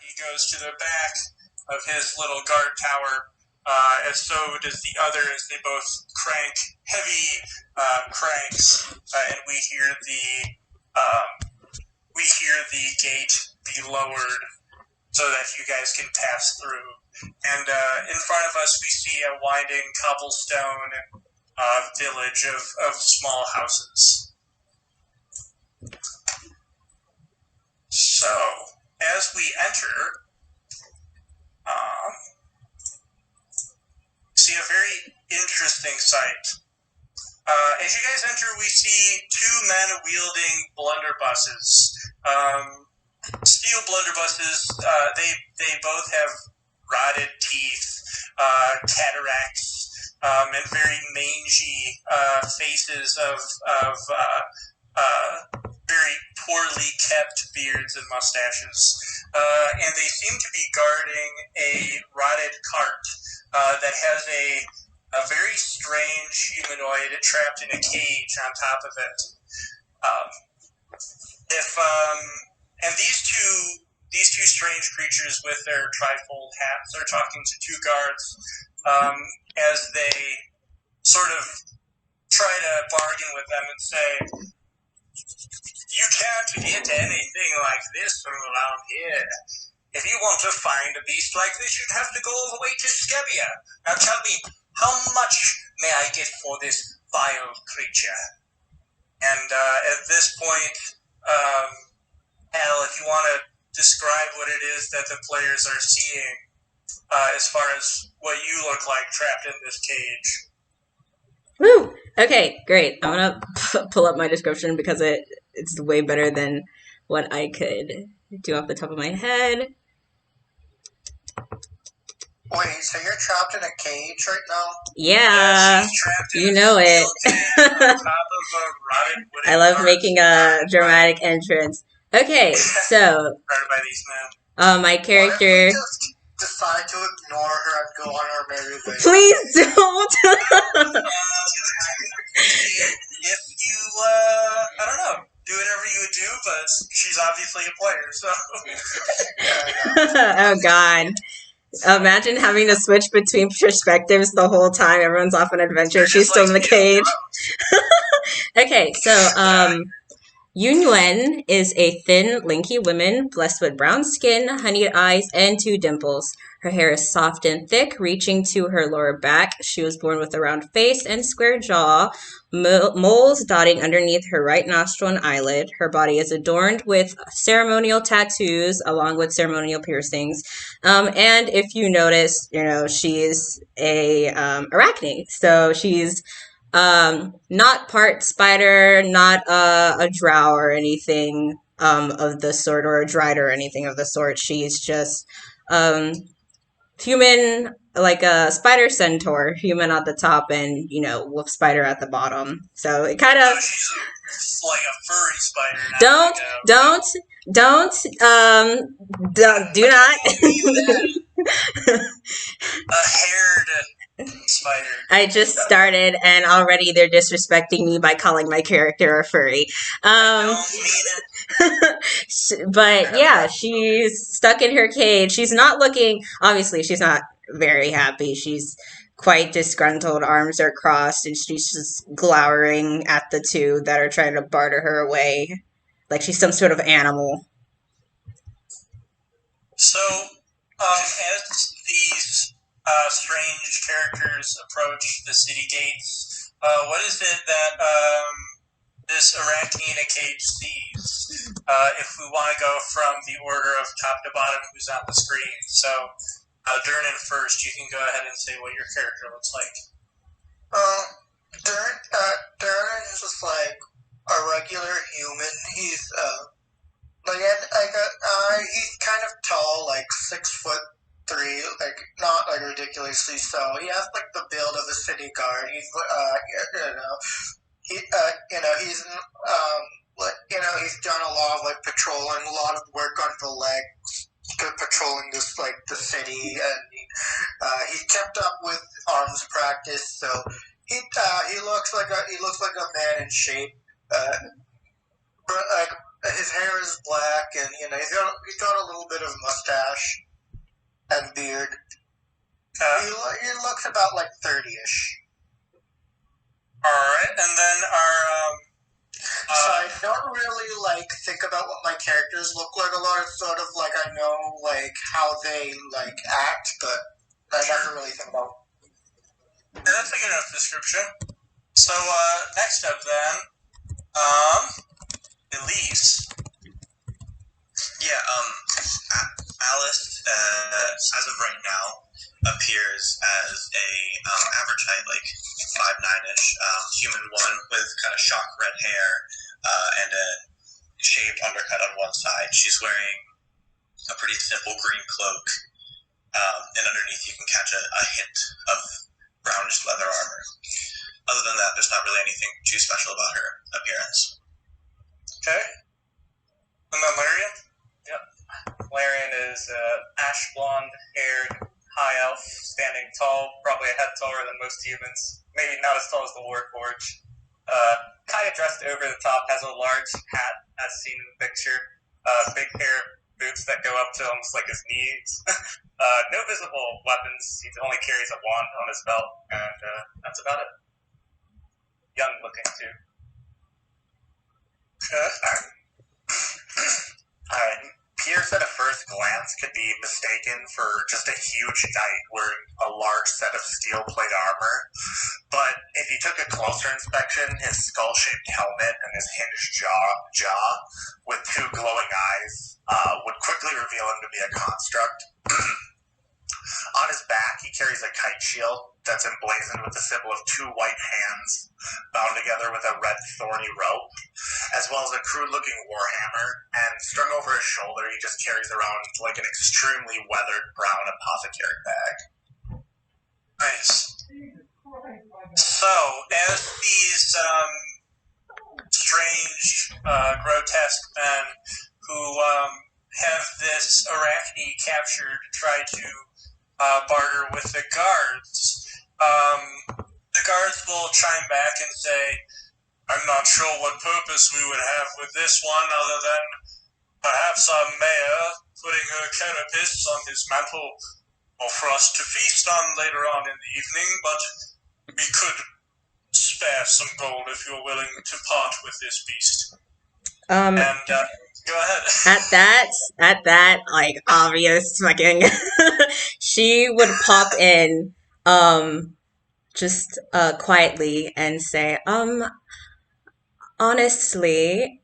he goes to the back of his little guard tower, and so does the other as they both crank heavy cranks, and we hear the gate be lowered so that you guys can pass through. And in front of us, we see a winding cobblestone village of small houses. So, as we enter, see a very interesting sight. As you guys enter, we see two men wielding blunderbusses. Steel blunderbusses. They both have rotted teeth, cataracts, and very mangy faces of very poorly kept beards and mustaches. And they seem to be guarding a rotted cart that has a very strange humanoid trapped in a cage on top of it. And these two strange creatures with their trifold hats are talking to two guards as they sort of try to bargain with them and say, "You can't get anything like this from around here. If you want to find a beast like this, you'd have to go all the way to Skevia. Now tell me, how much may I get for this vile creature?" And at this point, Al, if you want to describe what it is that the players are seeing as far as what you look like trapped in this cage. Woo! Okay, great. I'm going to pull up my description because it's way better than what I could do off the top of my head. Wait, so you're trapped in a cage right now? Yeah, you know it. I love making a dramatic entrance. Okay, so my character. What if we just decide to ignore her and go on our merry way? Please don't. If you, I don't know, do whatever you would do, but she's obviously a player, so. Oh God. Imagine having to switch between perspectives the whole time. Everyone's off on adventure. She's still in the cage. Okay, so Yunyuan is a thin, lanky woman blessed with brown skin, honeyed eyes, and 2 dimples. Her hair is soft and thick, reaching to her lower back. She was born with a round face and square jaw, moles dotting underneath her right nostril and eyelid. Her body is adorned with ceremonial tattoos along with ceremonial piercings. And if you notice, she's a arachne. So she's not part spider, not a drow or anything of the sort, or a dryad or anything of the sort. She's just human, like a spider centaur, human at the top and, wolf spider at the bottom. So it kind of... She's like a furry spider. Do not. A haired spider. I just started and already they're disrespecting me by calling my character a furry. I don't mean it. But yeah, she's stuck in her cage. She's not looking, obviously she's not very happy. She's quite disgruntled, arms are crossed, and she's just glowering at the two that are trying to barter her away. Like she's some sort of animal. So, as these strange characters approach the city gates, what is it that this arachne in a cage sees? If we want to go from the order of top to bottom who's on the screen. So, Durnan first, you can go ahead and say what your character looks like. Durnan is just like a regular human. He's he's kind of tall, like 6'3", like not like ridiculously so. He has like the build of a city guard. He's he's done a lot of like patrolling, a lot of work on the legs, patrolling this like the city, and he's kept up with arms practice. So he looks like a man in shape. But like his hair is black, back, and he's got a little bit of mustache and beard. He looks about like 30-ish. Alright, and then our So I don't really think about what my characters look like a lot. It's sort of like I know how they act, but I never really think about. yeah, that's a good enough description. So next up then, Elise. Yeah, Alice, as of right now, appears as a average height, 5'9"-ish, human woman with kind of shock red hair and a shaved undercut on one side. She's wearing a pretty simple green cloak, and underneath you can catch a hint of brownish leather armor. Other than that, there's not really anything too special about her appearance. Okay. And then Larian? Yep. Larian is ash blonde-haired high elf, standing tall, probably a head taller than most humans. Maybe not as tall as the Warforge. Kind of dressed over the top, has a large hat, as seen in the picture. Big pair of boots that go up to almost like his knees. No visible weapons. He only carries a wand on his belt, and that's about it. Young looking, too. Alright. Pierce at a first glance could be mistaken for just a huge knight wearing a large set of steel plate armor, but if you took a closer inspection, his skull-shaped helmet and his hinged jaw with two glowing eyes would quickly reveal him to be a construct. On his back, he carries a kite shield that's emblazoned with the symbol of two white hands bound together with a red thorny rope, as well as a crude-looking warhammer, and strung over his shoulder, he just carries around an extremely weathered brown apothecary bag. Nice. So, as these strange, grotesque men who have this arachne captured try to barter with the guards, the guards will chime back and say, I'm not sure what purpose we would have with this one other than perhaps our mayor putting her carapace on his mantle or for us to feast on later on in the evening, but we could spare some gold if you're willing to part with this beast. And go ahead. At that, obvious fucking, she would pop in, just, quietly and say, honestly,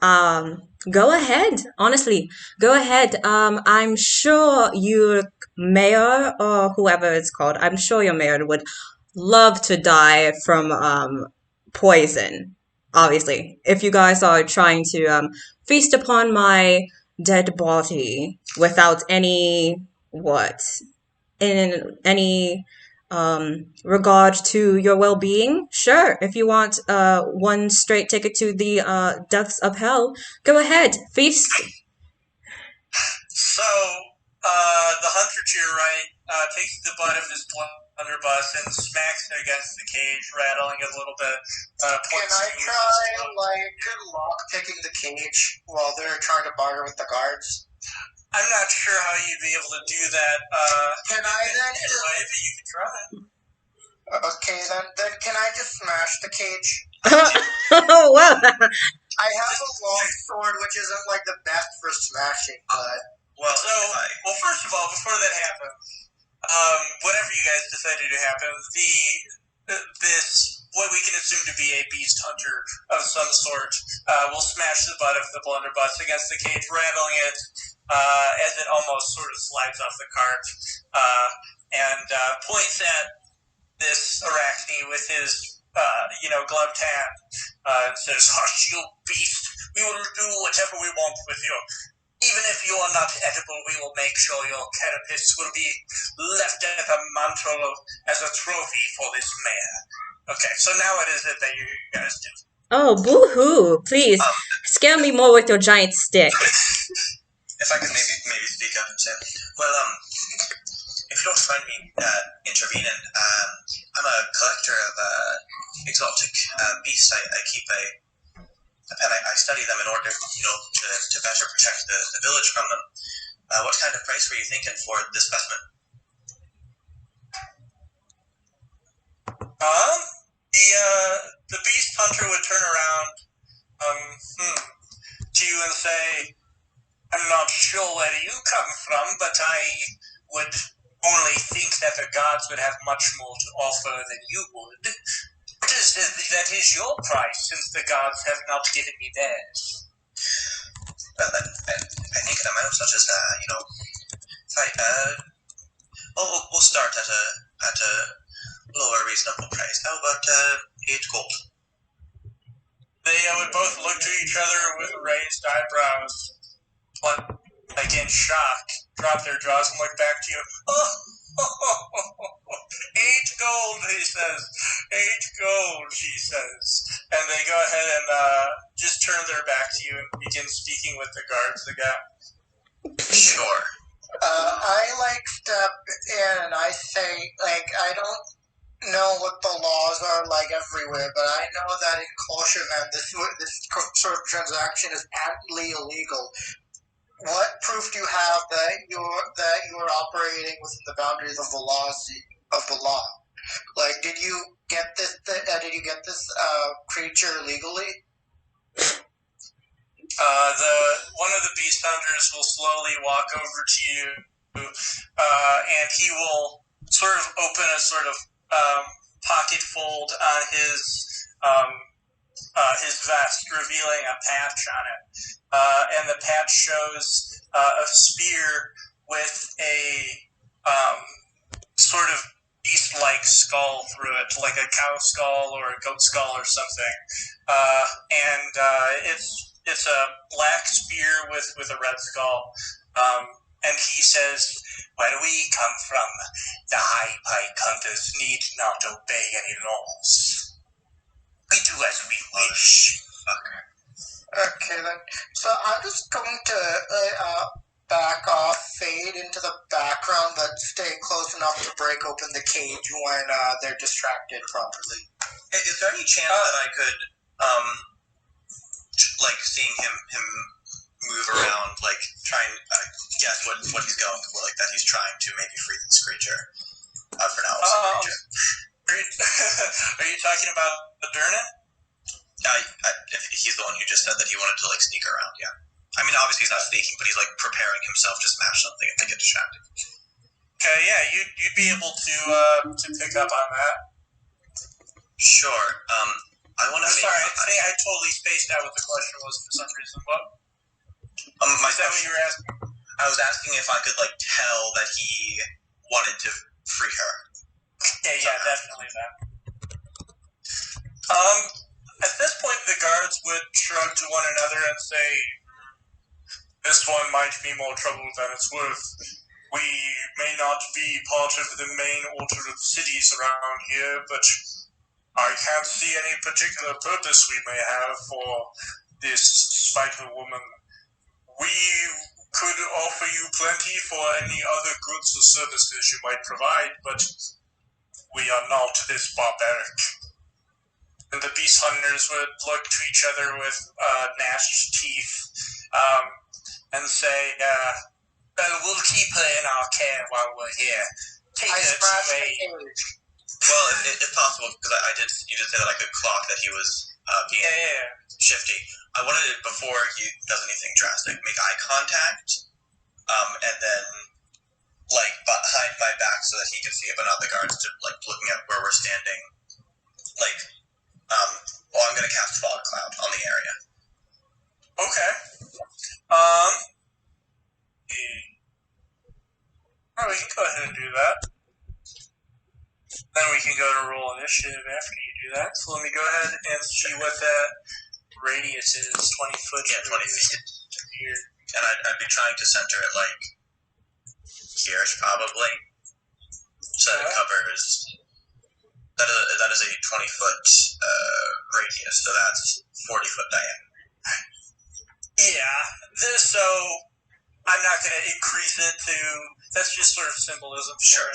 go ahead. Honestly, go ahead. I'm sure your mayor or whoever it's called, I'm sure your mayor would love to die from, poison. Obviously, if you guys are trying to feast upon my dead body without any in any regard to your well-being, sure. If you want one straight ticket to the depths of hell, go ahead, feast. So, the hunter to your right takes the butt of his blunderbuss and smacks it against the cage, rattling it a little bit. Can I try, lock-picking the cage while they're trying to barter with the guards? I'm not sure how you'd be able to do that. Can I then just... But you can try. Okay, then can I just smash the cage? Oh, wow. I have a long sword, which isn't the best for smashing, but... Well, first of all, before that happens, whatever you guys decided to happen, this what we can assume to be a beast hunter of some sort will smash the butt of the blunderbuss against the cage, rattling it as it almost sort of slides off the cart, and points at this arachne with his gloved hand and says, "Hush, you beast! We will do whatever we want with you. Even if you are not edible, we will make sure your carapace will be left at the mantle as a trophy for this mayor." Okay, so now what is it that you guys do? Oh, boo-hoo. Please, scare me more with your giant stick. If I could maybe speak up and say, well, if you don't mind me intervening, I'm a collector of exotic beasts. I keep and I study them in order, to better protect the village from them. What kind of price were you thinking for this specimen? The beast hunter would turn around to you and say, I'm not sure where you come from, but I would only think that the gods would have much more to offer than you would. That is your price, since the gods have not given me theirs. Well, then, I think an amount such as, we'll start at a lower reasonable price. How about 8 gold? They would both look to each other with raised eyebrows, like in shock, drop their jaws and look back to you. 8 gold, he says. 8 gold, she says. And they go ahead and just turn their back to you and begin speaking with the guards again. Sure. I step in and I say, I don't know what the laws are like everywhere, but I know that in Kolshaven, this sort of transaction is patently illegal. What proof do you have that you're operating within the boundaries of the law? Like, did you get this? Did you get this creature legally? One of the beast hunters will slowly walk over to you, and he will sort of open a sort of pocket fold on his vest, revealing a patch on it. And the patch shows a spear with a sort of beast-like skull through it, like a cow skull or a goat skull or something. And it's a black spear with a red skull. And he says, where we come from, the high pike hunters need not obey any laws. We do as we wish. Okay, then. So I'm just going to back off, fade into the background, but stay close enough to break open the cage when they're distracted properly. Is there any chance that I could, seeing him move around, try and guess what he's going for, that he's trying to maybe free this creature? For now, creature. Are you talking about the Durnan? He's the one who just said that he wanted to sneak around. Yeah, I mean obviously he's not sneaking, but he's preparing himself to smash something if they get distracted. Okay, yeah, you'd be able to pick up on that. Sure. I want to. Sorry, I totally spaced out what the question was for some reason. What? Is that what you were asking? I was asking if I could tell that he wanted to free her. Yeah, definitely that. At this point, the guards would shrug to one another and say, this one might be more trouble than it's worth. We may not be part of the main order of cities around here, but I can't see any particular purpose we may have for this spiteful woman. We could offer you plenty for any other goods or services you might provide, but we are not this barbaric. And the beast hunters would look to each other with gnashed teeth and say, well, we'll keep her in our care while we're here. Take her to a... Well, if possible, because you did say that I could clock that he was being shifty. I wanted it before he does anything drastic. Make eye contact, and then behind my back so that he can see it, but not the guards. To looking at where we're standing. I'm gonna cast fog cloud on the area. Okay. We can go ahead and do that. Then we can go to roll initiative after you do that. So let me go ahead and see what that radius is. 20 foot. Yeah, 20 feet. Here. And I'd be trying to center it here-ish probably. So that it covers. That is a 20-foot radius, so that's 40-foot diameter. Yeah. So I'm not going to increase it to. That's just sort of symbolism. Sure.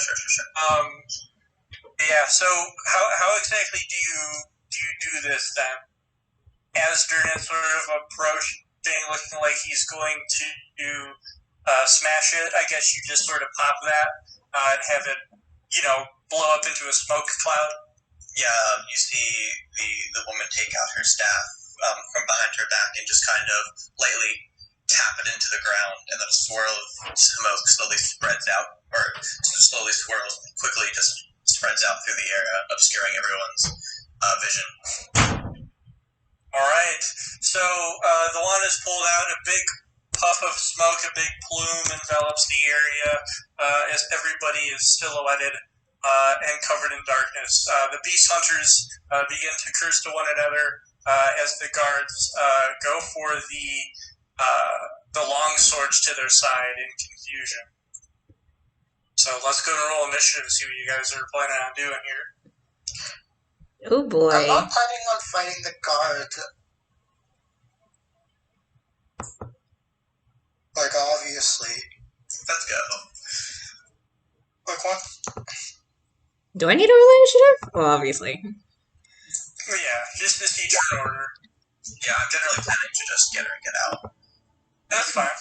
Yeah. So how exactly do you do this then? as Durnan sort of approaching, looking like he's going to smash it, I guess you just sort of pop that and have it, blow up into a smoke cloud. Yeah, you see the woman take out her staff from behind her back and just kind of lightly tap it into the ground, and then a swirl of smoke slowly spreads out, or slowly swirls, quickly just spreads out through the area, obscuring everyone's vision. All right, so the wand is pulled out, a big puff of smoke, a big plume envelops the area as everybody is silhouetted and covered in darkness. The beast hunters begin to curse to one another as the guards go for the long swords to their side in confusion. So let's go and roll initiative to see what you guys are planning on doing here. Oh boy. I'm not planning on fighting the guards. Like, obviously. Let's go. Like, what? Do I need to roll initiative? Well, obviously. Yeah, just to see turn order. Yeah, I'm generally planning to just get her and get out. That's fine.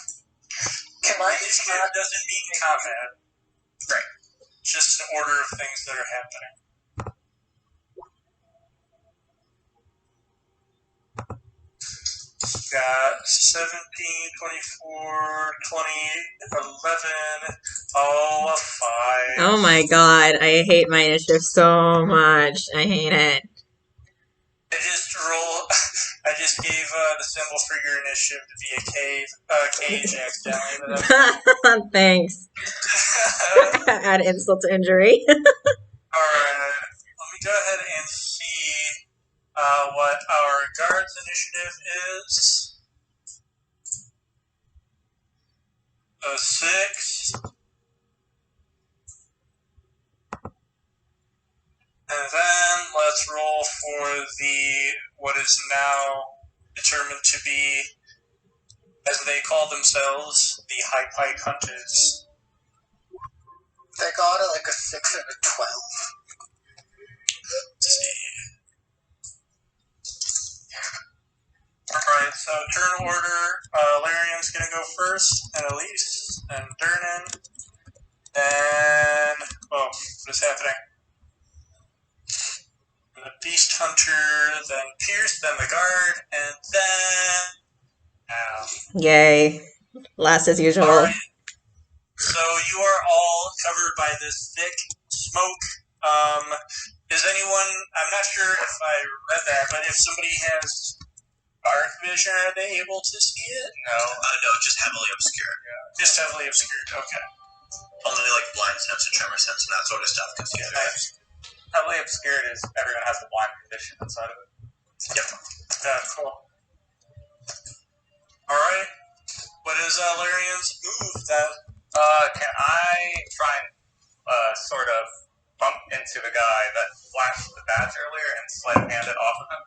Can I Initiative doesn't mean combat. Right. Just an order of things that are happening. Got 17, 24, 20, 11, oh, a 5. Oh my god, I hate my initiative so much. I hate it. I just gave the symbol for your initiative to be a cage accidentally. Thanks. Add insult to injury. Alright, let me go ahead and see what our guards initiative is. A 6. And then let's roll for what is now determined to be, as they call themselves, the High Pike Hunters. They got it like a 6 and a 12. Let's see. Alright, so turn order, Larian's gonna go first, and Elise, and Durnan, and, what is happening? The Beast Hunter, then Pierce, then the Guard, and then... Yay. Last as usual. Alright, so you are all covered by this thick smoke. Is anyone, I'm not sure if I read that, but if somebody has dark vision, are they able to see it? No, just heavily obscured. Yeah. Just heavily obscured, okay. Only like blind sense and tremor sense and that sort of stuff can see it. Heavily obscured is everyone has a blind condition inside of it. Yep. Yeah, cool. Alright. What is Larian's move then? Can I try and sort of bump into the guy that flashed the badge earlier and sleight of hand it off of him?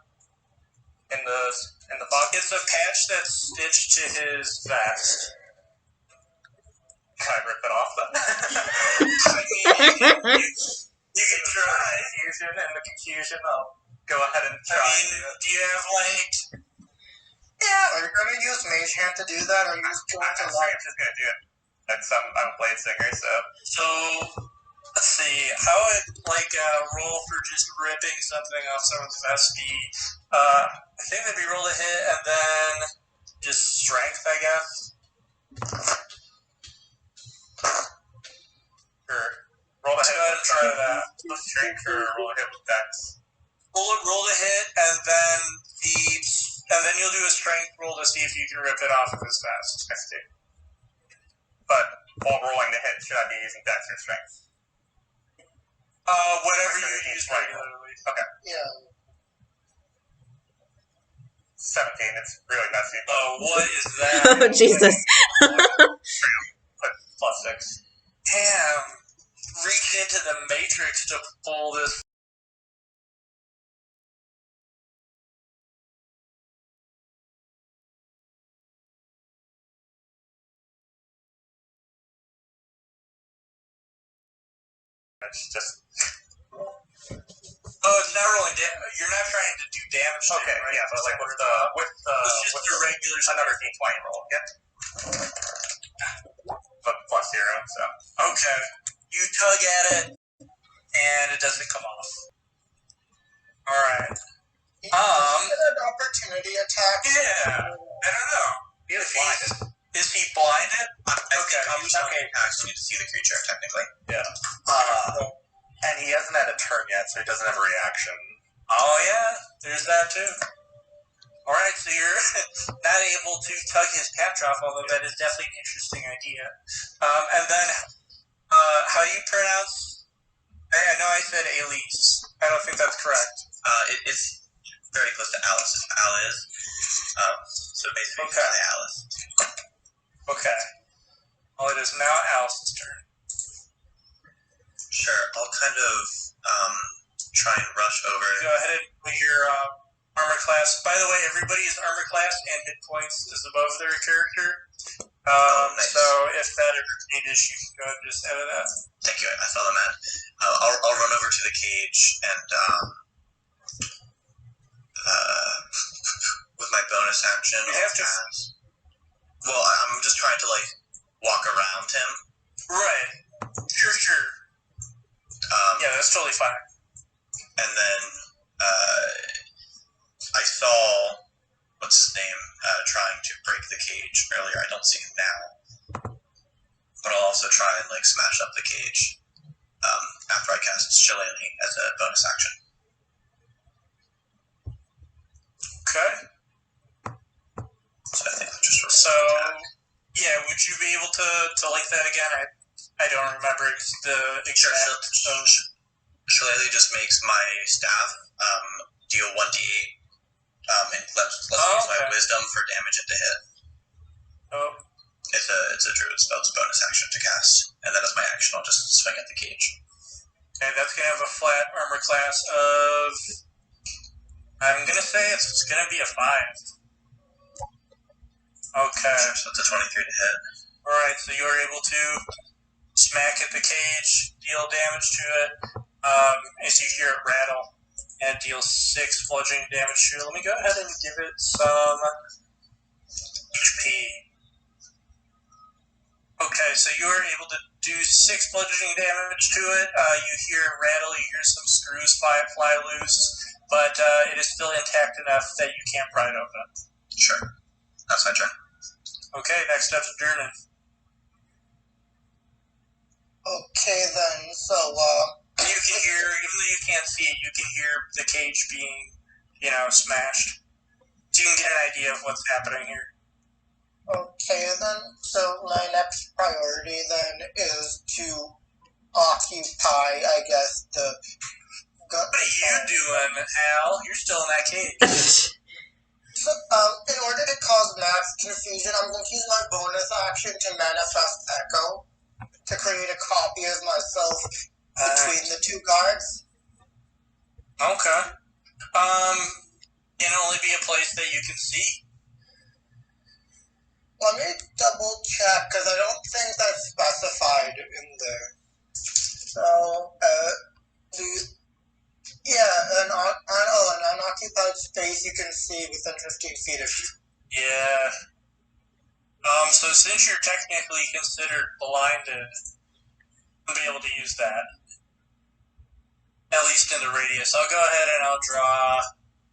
In the fog? It's a patch that's stitched to his vest. Can I rip it off then? I mean, you can try. Confusion and the confusion, I'll go ahead and try. Do you have Yeah, are you going to use Mage Hand to do that, or are you just going to I'm just going to do it. I'm a blade singer, so... So, let's see. How would, roll for just ripping something off someone's vest be? I think that'd be roll to hit, and then just strength, I guess. Sure. Roll to Let's hit. go ahead and try that. Strength or roll to hit with dex? Roll to hit, and then you'll do a strength roll to see if you can rip it off of his vest. I see. But while rolling to hit, should I be using dex or strength? Whatever you use regularly. Okay. Yeah. 17, it's really messy. Oh, what is that? Oh, Jesus. Put +6. Damn. Reach into the Matrix to pull this. It's just... Oh, it's not rolling damage. You're not trying to do damage to Okay, it, right? yeah, but like with the It's just a regular another D20 roll. Yep. But plus 0, so. Okay. You tug at it, and it doesn't come off. Alright. Is it an opportunity attack? Yeah. I don't know. He is blinded. Is he blinded? I think he's opportunity attacks, you need to see the creature, technically. And he hasn't had a turn yet, so he doesn't have a reaction. Oh, yeah. There's that, too. Alright, so you're not able to tug his patch off, although that is definitely an interesting idea. And then, how do you pronounce... I know I said Elise. I don't think that's correct. It's very close to Alice, if Al is. So basically, Okay. Alice. Okay. Well, it is now Alice's turn. Sure, I'll kind of try and rush over. Go ahead with your armor class. By the way, everybody's armor class and hit points is above their character. Nice. So if that ever changes, you can go and just edit that. Thank you, I saw the man. I'll run over to the cage and with my bonus action. You have to. Well, I'm just trying to walk around him. Right. Sure. Yeah, that's totally fine. And then I saw what's his name trying to break the cage earlier. I don't see him now, but I'll also try and smash up the cage after I cast Shillelagh as a bonus action. Okay. So I think I'll just So, yeah, would you be able to like that again? I don't remember the exact. So Shillelagh just makes my staff deal 1d8 and let's use my wisdom for damage and to hit. Oh. It's a druid spell. It's a bonus action to cast, and then as my action, I'll just swing at the cage. Okay, that's gonna have a flat armor class of. I'm gonna say it's gonna be a 5. Okay. So it's a 23 to hit. Alright, so you're able to smack at the cage, deal damage to it, as you hear it rattle, and it deals 6 bludgeoning damage to it. Let me go ahead and give it some HP. Okay, so you're able to do 6 bludgeoning damage to it. You hear it rattle, you hear some screws fly loose, but it is still intact enough that you can't pry it open. Sure. That's my turn. Okay, next up's Durnan. Okay then, so You can hear, even though you can't see it, you can hear the cage being, smashed. So you can get an idea of what's happening here. okay then, so my next priority then is to occupy, I guess, the... What are you doing, Al? You're still in that cage. So, in order to cause max confusion, I'm going to use my bonus action to manifest Echo to create a copy of myself between the two guards. Okay. Can only be a place that you can see? Let me double check, because I don't think that's specified in there. So, an unoccupied space you can see within 15 feet of you. Yeah. So since you're technically considered blinded, you'll be able to use that. At least in the radius. I'll go ahead and I'll draw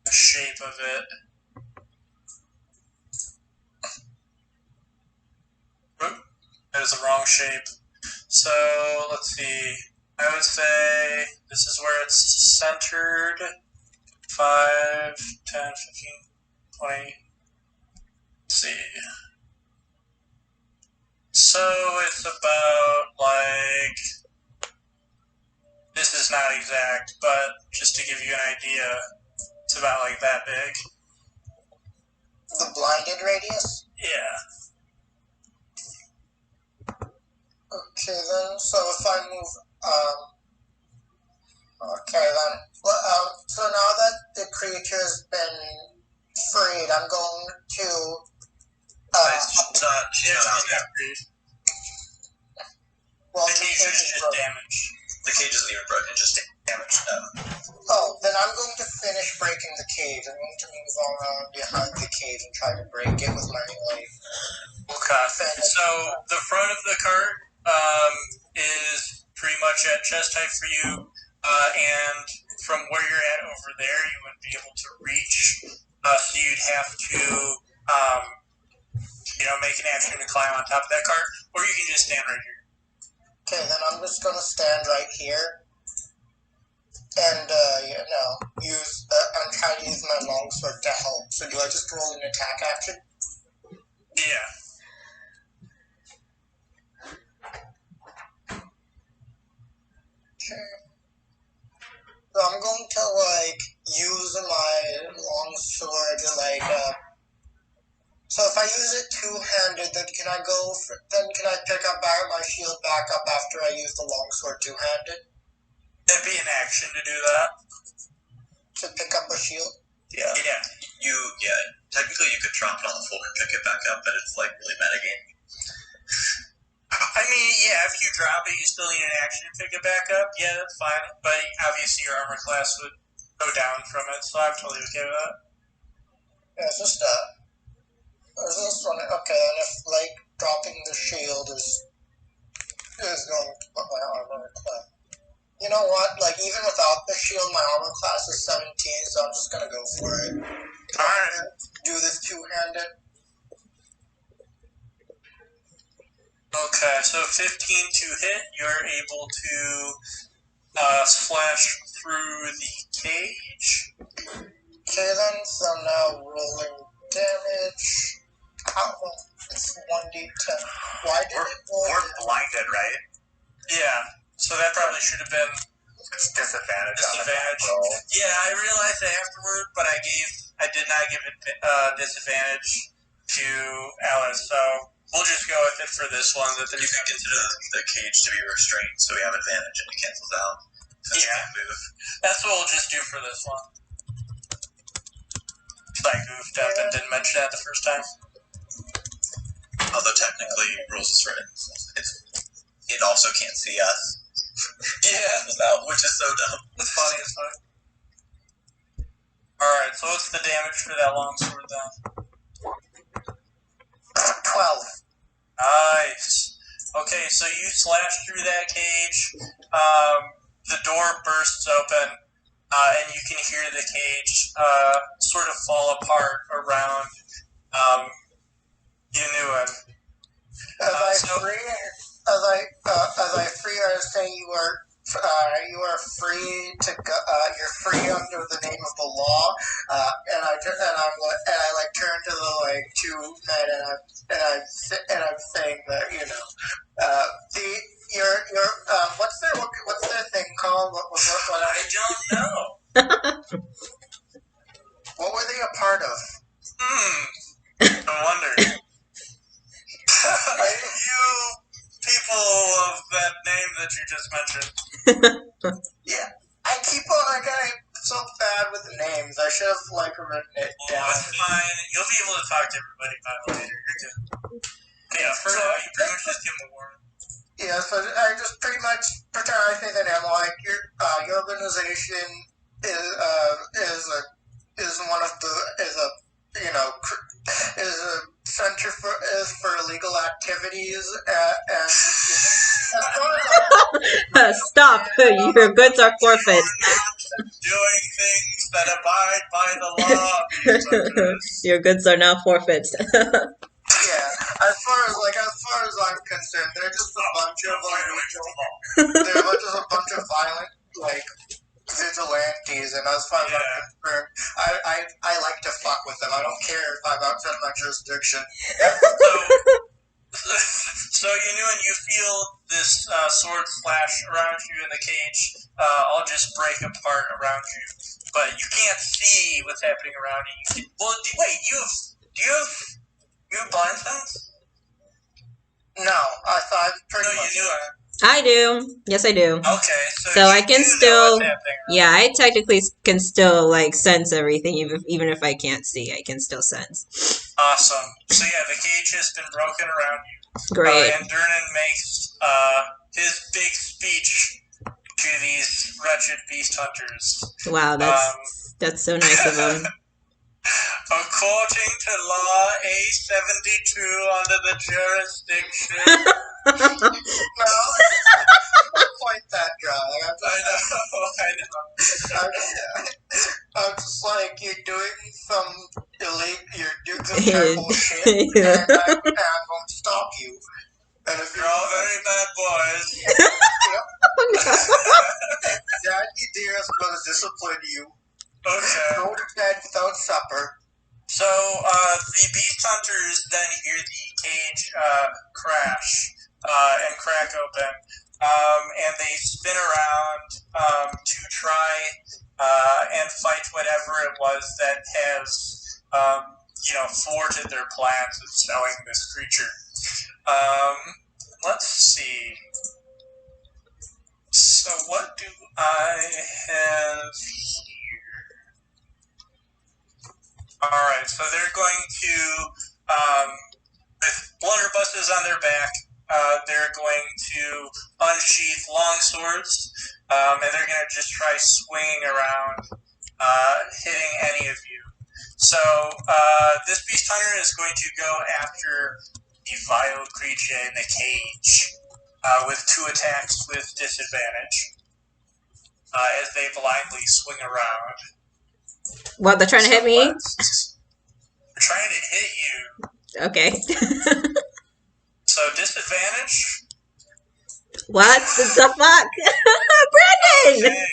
the shape of it. Oop, that is the wrong shape. So, let's see. I would say this is where it's centered. 5, 10, 15, 20. Let's see. So it's about this is not exact, but just to give you an idea, it's about that big. The blinded radius? Yeah. Okay then, so if I move, okay then. Well, so now that the creature's been freed, I'm going to, She's not The well, the cage cage is is just broken. damaged. The cage isn't even broken, just damage to them. Oh, then I'm going to finish breaking the cage. I'm going to move around behind the cage and try to break it with my life. Okay. So the front of the cart is pretty much at chest height for you, and from where you're at over there, you wouldn't be able to reach. So you'd have to, make an action to climb on top of that cart, or you can just stand right here. Okay, then I'm just going to stand right here and, use, I'm trying to use my longsword to help. So do I just roll an attack action? Yeah. Okay. So I'm going to, use my longsword, so if I use it two-handed, then can I pick up my shield back up after I use the longsword two-handed? That'd be an action to do that. To pick up a shield? Yeah. Technically you could drop it on the floor and pick it back up, but it's really metagame. I mean, yeah, if you drop it, you still need an action to pick it back up. Yeah, that's fine. But obviously your armor class would go down from it, so I'm totally okay with that. Yeah, it's just, this one, okay, and if, dropping the shield is going to put my armor class. You know what, even without the shield, my armor class is 17, so I'm just gonna go for it. Alright. Do this two-handed. Okay, so 15 to hit, you're able to slash through the cage. Okay then, so now rolling damage. It's 1d10. Why did it roll? We're blinded, right? Yeah, so that probably should have been It's disadvantage. Yeah, I realized that afterward, but I did not give it disadvantage to Alice, so we'll just go with it for this one. That You could consider the cage to be restrained, so we have advantage and it cancels out. Since we can't move. That's what we'll just do for this one. I goofed up and didn't mention that the first time. Although technically, rules is written. It also can't see us. Yeah. Which is so dumb. It's funny as fuck. Alright, so what's the damage for that longsword then? 12. Nice. Okay, so you slash through that cage. The door bursts open, and you can hear the cage sort of fall apart around Unedoa. As I free, I was saying you are free to go. You're free under the name of the law. And I turn to the two men, and I'm saying that what's their thing called? What I don't know. What were they a part of? I wonder. You people of that name that you just mentioned. Yeah, I keep on. I'm so bad with the names. I should have written it down. That's fine. You'll be able to talk to everybody about it later. You're good. Yeah, for now, you pretty much just give them a warning. Yeah, so I just pretty much pretend I say the name. Your organization is one of the is a center for illegal activities and Stop! Your goods are forfeit. You're not doing things that abide by the law. Your goods are now forfeit. Yeah, as far as I'm concerned, they're just a bunch of violent vigilantes, and as far as I'm concerned, I like to fuck with them. I don't care if I'm outside my jurisdiction. So you feel this sword slash around you in the cage. I'll just break apart around you, but you can't see what's happening around you. Wait, do you have blind sense? No, I thought pretty much. You do it. I do. Yes, I do. Okay, so I can still. Yeah, I technically can still sense everything, even if I can't see. I can still sense. Awesome. So yeah, the cage has been broken around you. Great. And Durnan makes his big speech to these wretched beast hunters. Wow, that's so nice of him. According to Law A72, under the jurisdiction. No, not quite that dry. I know. I'm just like, you're doing some terrible shit, Yeah. and I'm going to stop you. And if You're all very bad boys. Daddy dear is going to discipline you. Okay. Go to bed without supper. So, the beast hunters then hear the cage crash and crack open, and they spin around to try and fight whatever it was that has, thwarted their plans of selling this creature. Let's see. So, what do I have here? Alright, so they're going to, with blunderbusses on their back, they're going to unsheath long swords, and they're going to just try swinging around, hitting any of you. So, this beast hunter is going to go after the vile creature in the cage, with 2 attacks with disadvantage, as they blindly swing around. What, they're trying to hit me? They're trying to hit you. Okay. So disadvantage? What the fuck? Brandon! Okay.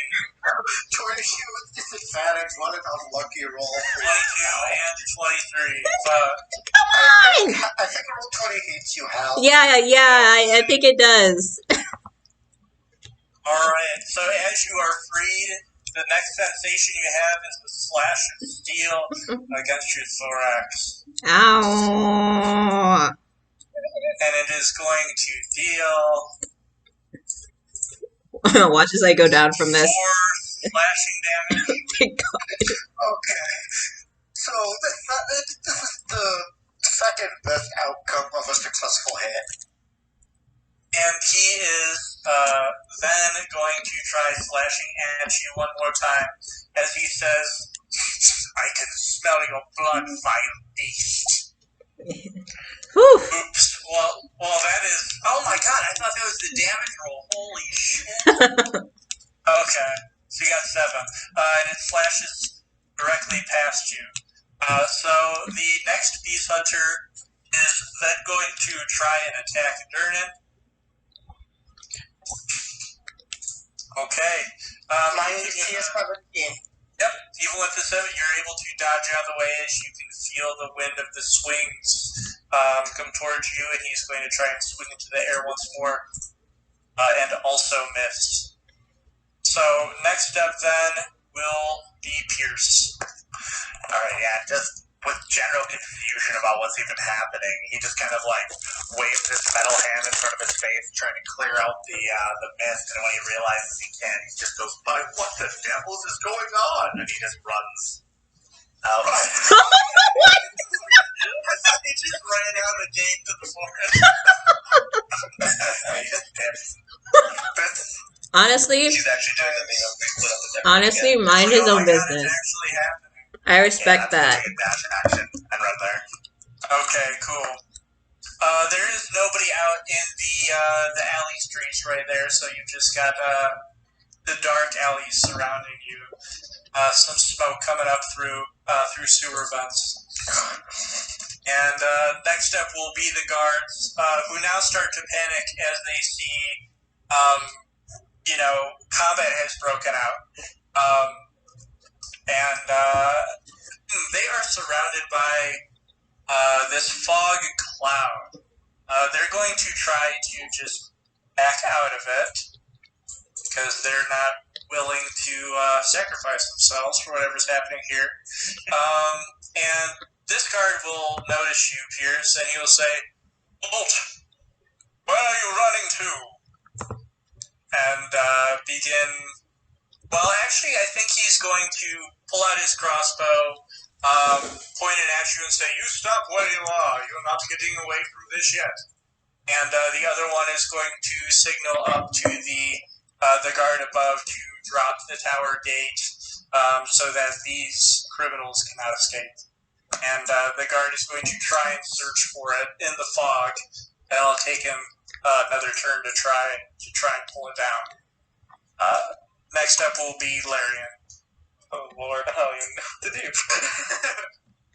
22 with disadvantage, what an unlucky roll. 22 and 23. Come on! I think roll 20 hits you, Hal. Yeah, I think it does. Alright, so as you are freed, the next sensation you have is the slash of steel against your thorax. Ow. And it is going to deal Watch as I go down from this. 4 slashing damage. Okay. So, this is the second best outcome of a successful hit. And he is then going to try slashing at you one more time as he says, I can smell your blood, vile beast. Whew. Oops. Well, that is... Oh my god, I thought that was the damage roll. Holy shit. Okay, so you got 7. And it slashes directly past you. So the next beast hunter is then going to try and attack Durnan. Okay. My AC is 17. Yep. Even with the 7, you're able to dodge out of the way as you can feel the wind of the swings come towards you, and he's going to try and swing into the air once more, and also miss. So next up then will be Pierce. Alright, yeah, just with general confusion about what's even happening, he just kind of like waves his metal hand in front of his face, trying to clear out the mist, and when he realizes he can't, he just goes, "But what the devils is going on?" And he just runs out. What? He just ran out the gate to the forest. He just dips. Honestly, He's actually doing the thing of we split up the deck. honestly, mind his own business. It's actually happening. I respect that. Take a dash action and run there. Okay, cool. There is nobody out in the alley streets right there, so you've just got the dark alleys surrounding you. Some smoke coming up through sewer vents. And next up will be the guards, who now start to panic as they see, combat has broken out. And they are surrounded by this fog cloud. They're going to try to just back out of it because they're not willing to sacrifice themselves for whatever's happening here. And this guard will notice you, Pierce, and he'll say, "Bolt, where are you running to?" And begin... Well, actually, I think he's going to pull out his crossbow, point it at you and say, "You stop where you are. You're not getting away from this yet." And the other one is going to signal up to the the guard above to drop the tower gate so that these criminals cannot escape. And the guard is going to try and search for it in the fog, and I'll take him another turn to try and pull it down. Next up will be Larian. Oh Lord, I don't even know what to do.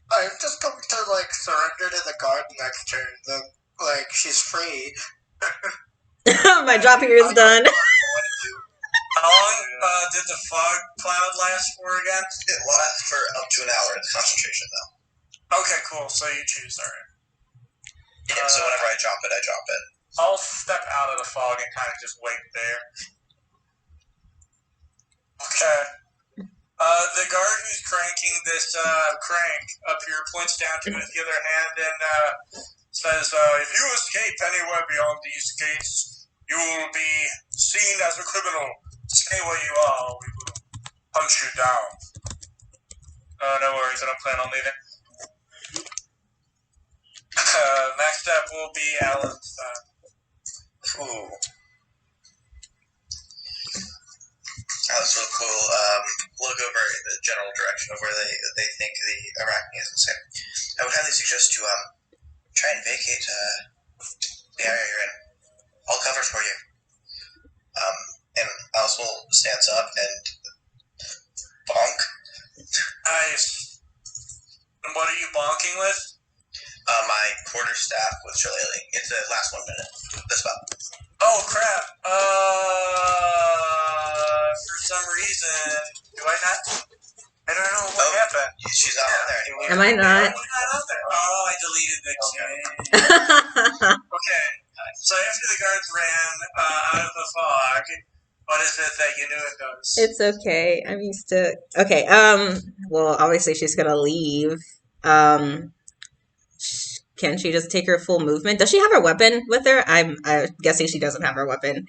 I'm just going to surrender to the guard next turn. She's free. My job here is done. How long did the fog cloud last for again? It lasts for up to an hour. It's concentration, though. Okay, cool. So you choose, alright. Yeah, so whenever I drop it, I drop it. I'll step out of the fog and kind of just wait there. Okay. The guard who's cranking this crank up here points down to it with the other hand and says, if you escape anywhere beyond these gates, you will be seen as a criminal. Stay where you are, or we will punch you down. No worries, I don't plan on leaving. Next up will be Alan's. Ooh. That's so cool. Look over the general direction of where they think the Arachne is and say, I would highly suggest you try and vacate the area you're in. I'll cover for you. And Alice will stand up and bonk. Nice. And what are you bonking with? My quarterstaff with Shillelagh. It's the last 1 minute. This spot. Oh crap! For some reason, do I not? I don't know what happened. She's not on there anymore. Am I not? Why am I not on there? Oh, I deleted the game. Okay, so after the guards ran out of the fog, what is it that Unedoa does? It's okay. I'm used to. Okay. Well, obviously she's gonna leave. Can she just take her full movement? Does she have her weapon with her? I'm guessing she doesn't have her weapon.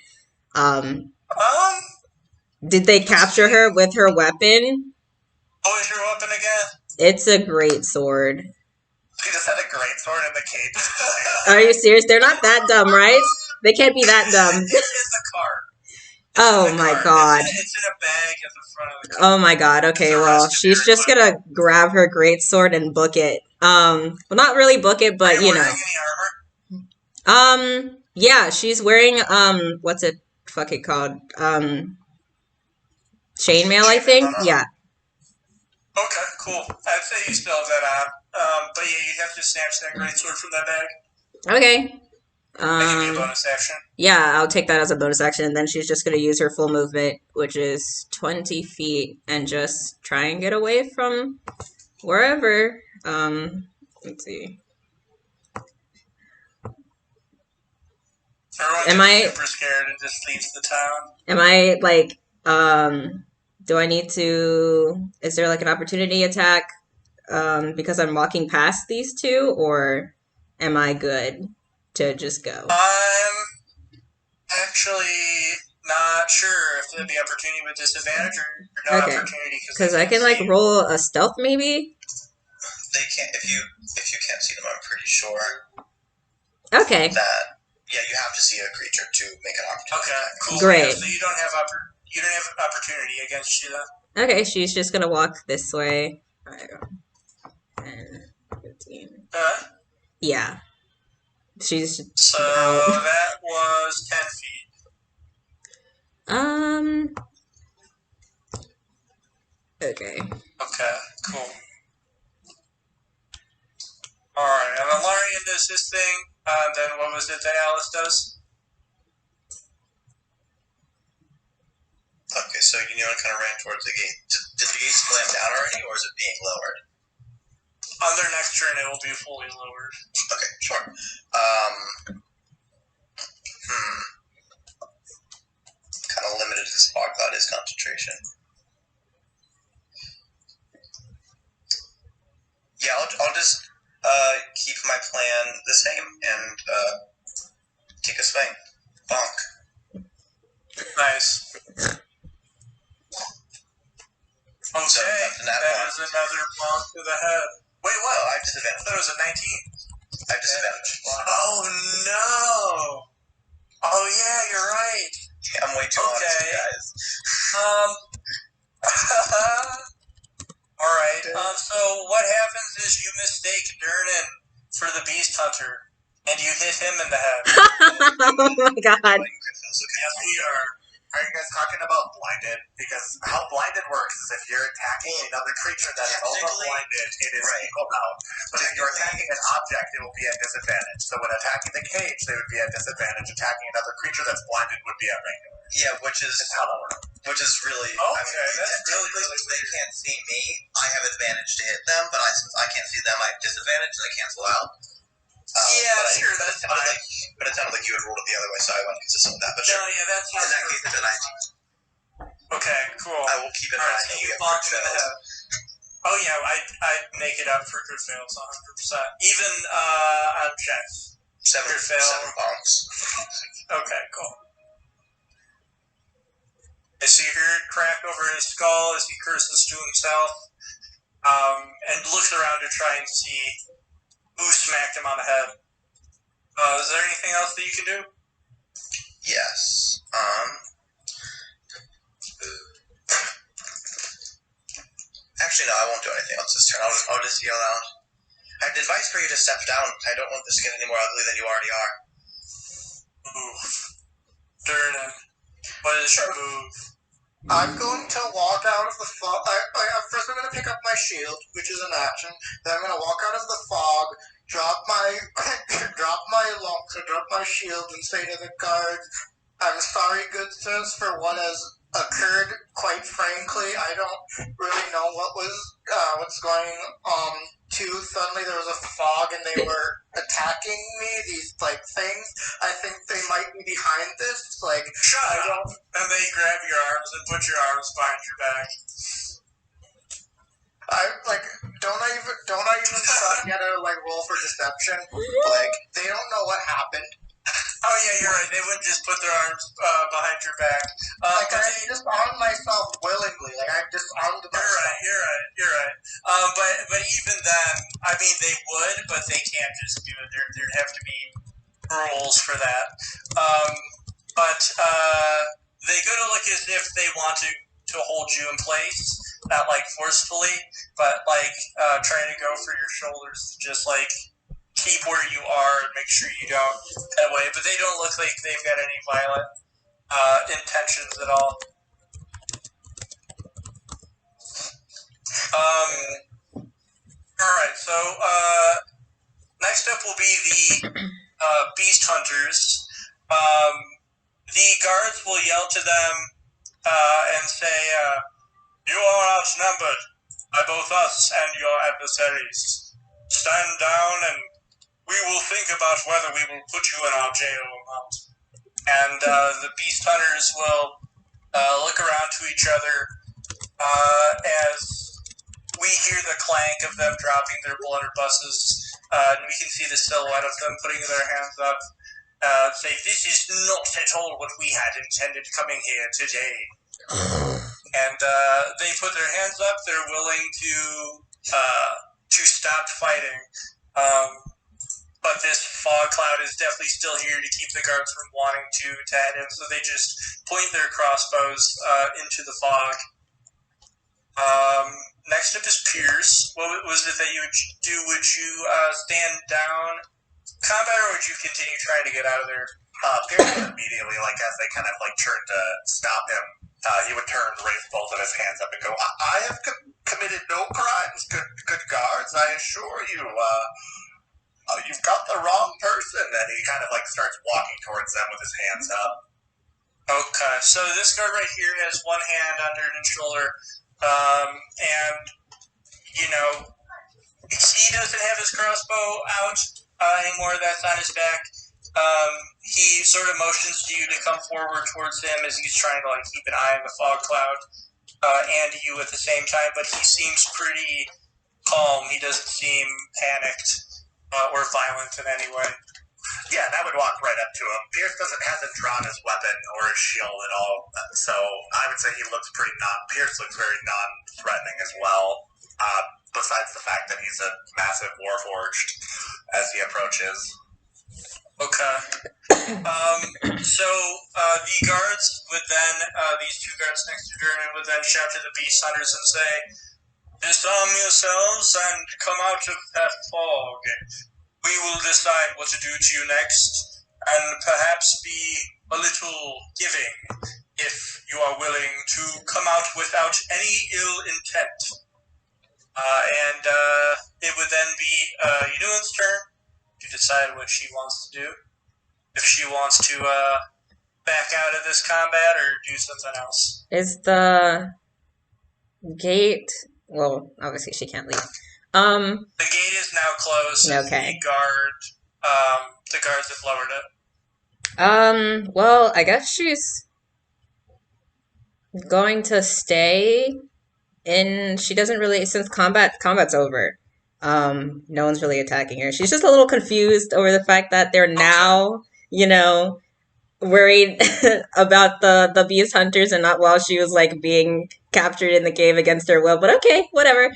Did they capture her with her weapon? What is your weapon again? It's a great sword. She just had a great sword in the cage. Are you serious? They're not that dumb, right? They can't be that dumb. It's in the cart. Oh my god. It's in a bag at the front of the car. Oh my god. Okay, well, she's just gonna grab her great sword and book it. Well, not really book it, but you know. Any armor? Yeah, she's wearing what's it fucking called? Chainmail, I think. Yeah. Okay, cool. I'd say you still have that on. But yeah, you'd have to snatch that great sword from that bag. Okay. That could be a bonus action. Yeah, I'll take that as a bonus action, and then she's just going to use her full movement, which is 20 feet, and just try and get away from wherever. Let's see. Everyone gets super scared and just leaves the town. Am I, like, do I need to, is there, like, an opportunity attack, because I'm walking past these two, or am I good to just go? I'm actually not sure if there'd be opportunity with disadvantage or no opportunity. Because I can, like, roll a stealth, maybe? They can't, if you can't see them, I'm pretty sure. Okay. That, yeah, you have to see a creature to make an opportunity. Okay, cool. Great. Yeah, so you don't have opportunity against you then? Okay, she's just gonna walk this way. Alright. 10, 15. Yeah. She's So out. that was 10 feet. Okay. Okay, cool. Alright, and then Larian does this thing, then what was it that Alice does? Okay, so you kind of ran towards the gate. Did the gate slam down already, or is it being lowered? On their next turn, it will be fully lowered. Okay, sure. Kind of limited because fog cloud is concentration. Yeah, I'll just keep my plan the same and take a swing. Bonk. Nice. Okay, So, that is another bonk to the head. Wait, what? Oh, I have disadvantage. I thought it was a 19. I have disadvantage. Oh no! Oh yeah, you're right. Yeah, I'm way too honest. Okay, And you hit him in the head. Oh my god. Yes, we are. Are you guys talking about blinded? Because how blinded works is if you're attacking another creature that is also blinded, it is equal out. But if you're attacking an object, it will be at disadvantage. So when attacking the cage, they would be at disadvantage. Attacking another creature that's blinded would be at regular. Yeah, which is That's how that works. which is really Okay, that's really, technically, really since they can't see me, I have advantage to hit them, but since I can't see them, I have disadvantage and I cancel out. sure, that's fine. But it sounded like you had rolled it the other way, so I went consistent with that. But sure, No, yeah, that's in that case, it's a 19. Okay, cool. I will keep it Alright, right. so you bonk him in the head. Oh yeah, I'd make it up for crit fails 100%. Even on checks. Seven bonks. Okay, cool. I see you hear it crack over his skull as he curses to himself, and looks around to try and see who smacked him on the head. Is there anything else that you can do? Yes. Actually, no, I won't do anything else this turn. I'll just yell out. I have advice for you to step down. I don't want this to get any more ugly than you already are. Oof. Durnan, what is your move? I'm going to walk out of the fog. First, I'm going to pick up my shield, which is an action. Then I'm going to walk out of the fog, drop my drop my shield, and say to the guards, "I'm sorry, good sirs, for what has occurred. Quite frankly, I don't really know what's going on. Suddenly there was a fog, and they were attacking me. These things. I think they might be behind this. Shut up! And they grab your arms and put your arms behind your back. Don't I even get a roll for deception? They don't know what happened. Oh yeah, you're right. They wouldn't just put their arms behind your back. I just armed myself willingly. I just armed myself. You're right. But even then, I mean, they would, but they can't just do it. There'd have to be rules for that. But they go to look as if they want to hold you in place, not forcefully, but trying to go for your shoulders to just keep where you are and make sure you don't head away. But they don't look like they've got any violent intentions at all. Alright, so next up will be the beast hunters. The guards will yell to them and say, "You are outnumbered by both us and your adversaries. Stand down and we will think about whether we will put you in our jail or not." And the beast hunters will look around to each other as we hear the clank of them dropping their blunderbusses, and we can see the silhouette of them putting their hands up, say, "This is not at all what we had intended coming here today." And they put their hands up. They're willing to stop fighting. But this fog cloud is definitely still here to keep the guards from wanting to head in, so they just point their crossbows into the fog. Next up is Pierce. What was it that you would do? Would you stand down combat, or would you continue trying to get out of there? Pierce would immediately, as they kind of turn to stop him, he would turn, raise both of his hands up, and go, "I have committed no crimes, good guards. I assure you. You've got the wrong person." And he kind of starts walking towards them with his hands up. Okay, so this guard right here has one hand under his shoulder, and he doesn't have his crossbow out anymore. That's on his back. He sort of motions to you to come forward towards him as he's trying to keep an eye on the fog cloud, and you at the same time. But he seems pretty calm. He doesn't seem panicked or violent in any way. Yeah, and I would walk right up to him. Pierce hasn't drawn his weapon or his shield at all, so I would say he looks Pierce looks very non-threatening as well, besides the fact that he's a massive warforged as he approaches. Okay. So the guards would then, these two guards next to Durnan would then shout to the beast hunters and say, "Disarm yourselves and come out of that fog." We will decide what to do to you next, and perhaps be a little giving if you are willing to come out without any ill intent. And it would then be Unedoa's turn to decide what she wants to do. If she wants to back out of this combat or do something else. Is the gate... Well, obviously she can't leave. The gate is now closed. Okay. The guards have lowered it. Well, I guess she's going to stay in... She doesn't really... Since combat's over, no one's really attacking her. She's just a little confused over the fact that they're now, worried about the beast hunters and not while she was like being captured in the cave against her will, but okay, whatever.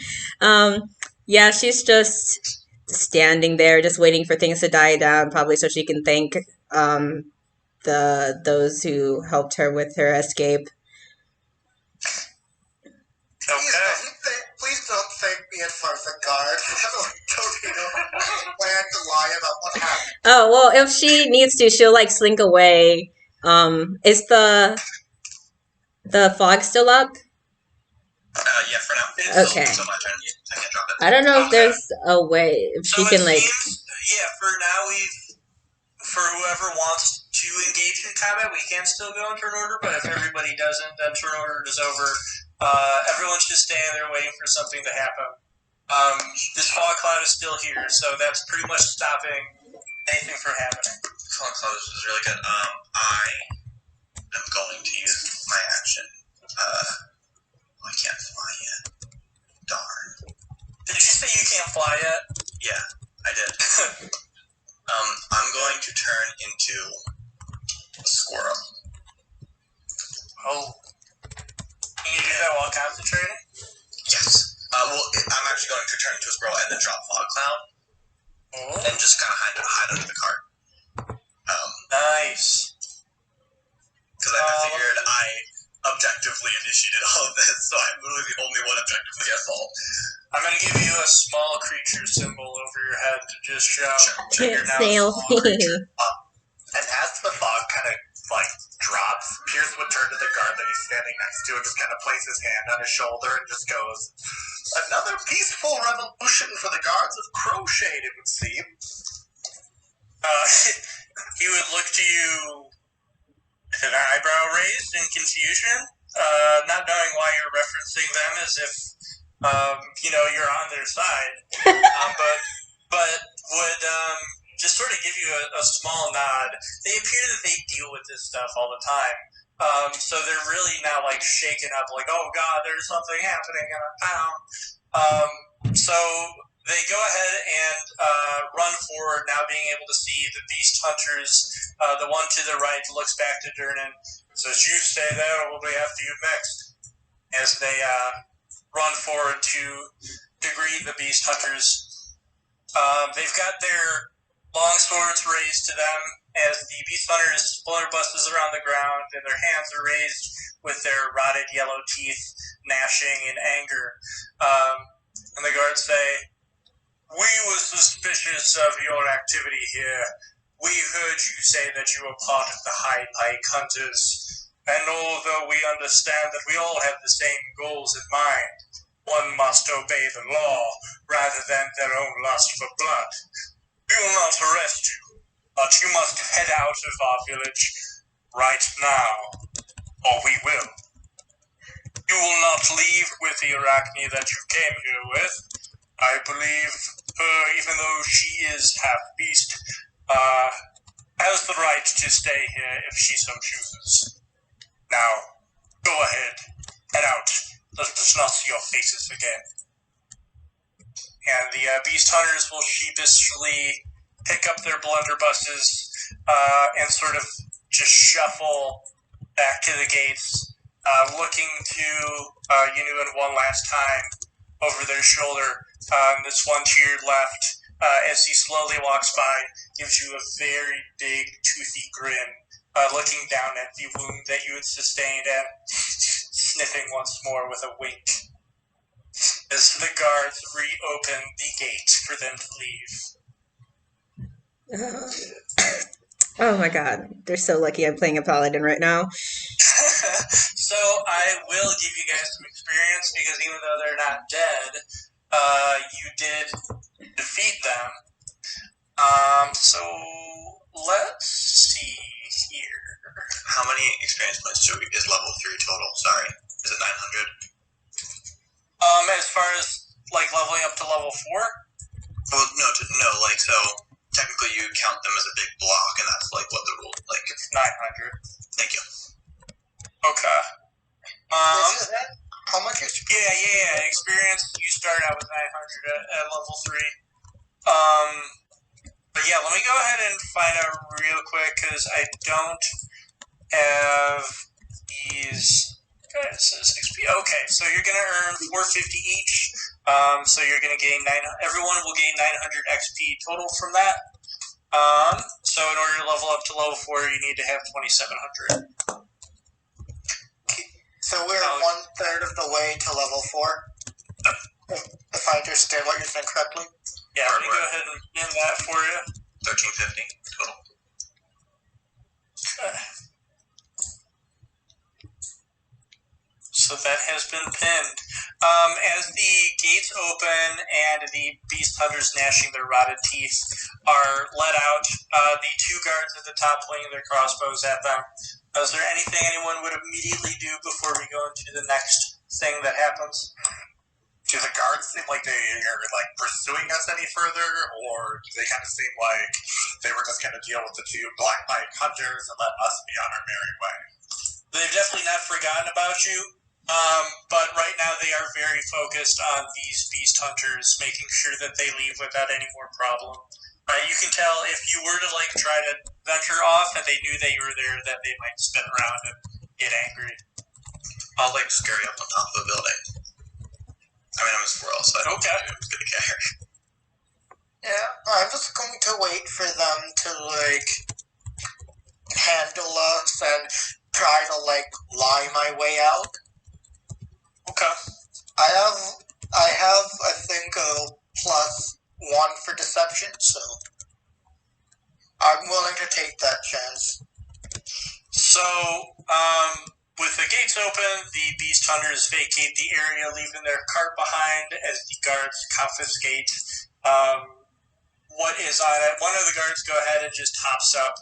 Yeah, she's just standing there just waiting for things to die down, probably so she can thank those who helped her with her escape. Please don't thank me in front of the guard. Don't plan to lie about what happened. Oh, well, if she needs to, she'll like slink away. Is the fog still up? Yeah, for now. Okay. So my turn. I can't drop it. I don't know if there's a way if she can like. For now for whoever wants to engage in combat, we can still go in turn order. But if everybody doesn't, then turn order is over. Everyone's just standing there waiting for something to happen. This fog cloud is still here, so that's pretty much stopping anything from happening. Fog cloud is really good. I am going to use my action. I can't fly yet. Darn. Did you say you can't fly yet? Yeah, I did. I'm going to turn into a squirrel. Oh. Can you do that while concentrating? Yes. I'm actually going to turn into a squirrel and then drop fog cloud. Oh. And just kind of hide under the cart. Nice. Because I figured I objectively initiated all of this, so I'm literally the only one objectively at fault. I'm going to give you a small creature symbol over your head to just show that you're now Snail. a small creature. And as the fog kind of drops, Pierce would turn to the guard that he's standing next to and just kind of place his hand on his shoulder and just goes, "Another peaceful revolution for the guards of Crochet, it would seem." He would look to you with an eyebrow raised in confusion, not knowing why you're referencing them as if, you're on their side, but would just sort of give you a small nod. They appear that they deal with this stuff all the time, so they're really now shaken up, oh god, there's something happening in our town. So they go ahead and run forward, now being able to see the beast hunters. The one to the right looks back to Durnan, says, "You stay there, or we'll be after you next." As they run forward to greet the beast hunters. They've got their long swords raised to them as the beast hunters blunderbusses around the ground, and their hands are raised with their rotted yellow teeth gnashing in anger. And the guards say, "We were suspicious of your activity here. We heard you say that you were part of the High Pike Hunters. And although we understand that we all have the same goals in mind, one must obey the law rather than their own lust for blood. We will not arrest you, but you must head out of our village right now, or we will. You will not leave with the Arachne that you came here with. I believe her, even though she is half-beast, has the right to stay here if she so chooses. Now, go ahead, head out. Let us not see your faces again." And the beast hunters will sheepishly pick up their blunderbusses and sort of just shuffle back to the gates, looking to Unedoa one last time over their shoulder. This one to your left, as he slowly walks by, gives you a very big, toothy grin, looking down at the wound that you had sustained and sniffing once more with a wink. As the guards reopen the gate for them to leave. Oh my god. They're so lucky I'm playing a paladin right now. So I will give you guys some experience because even though they're not dead, you did defeat them. So let's see here. How many experience points is level 3 total? Sorry. Is it 900? As far as like leveling up to level 4? Well, no, like, so technically you count them as a big block, and that's like what the rule, like. It's 900. Thank you. Okay. Is that how much is? Yeah. Experience. You start out with 900 at level 3. But yeah, let me go ahead and find out real quick because I don't have these. Okay, it says XP. Okay, so you're gonna earn 450 each. So you're gonna gain everyone will gain 900 XP total from that. So in order to level up to level 4, you need to have 2,700. So we're 1/3 of the way to level 4. If I understand what you're saying correctly. Yeah, let me go ahead and pin that for you. 1350 total. Okay. So that has been pinned. As the gates open and the beast hunters gnashing their rotted teeth are let out, the 2 guards at the top pointing their crossbows at them. Is there anything anyone would immediately do before we go into the next thing that happens? Do the guards seem like they are like pursuing us any further, or do they kind of seem like they were just going to deal with the 2 black knight hunters and let us be on our merry way? They've definitely not forgotten about you, but right now they are very focused on these beast hunters, making sure that they leave without any more problem. Right, you can tell if you were to like try to venture off and they knew that you were there, that they might spin around and get angry. I'll like scurry up on top of a building. I mean, I'm a squirrel, so I don't really care. Yeah, I'm just going to wait for them to like handle us and try to like lie my way out. Okay. I have I think a +1 for deception, so I'm willing to take that chance. So, with the gates open, the beast hunters vacate the area, leaving their cart behind as the guards confiscate what is on it. One of the guards go ahead and just hops up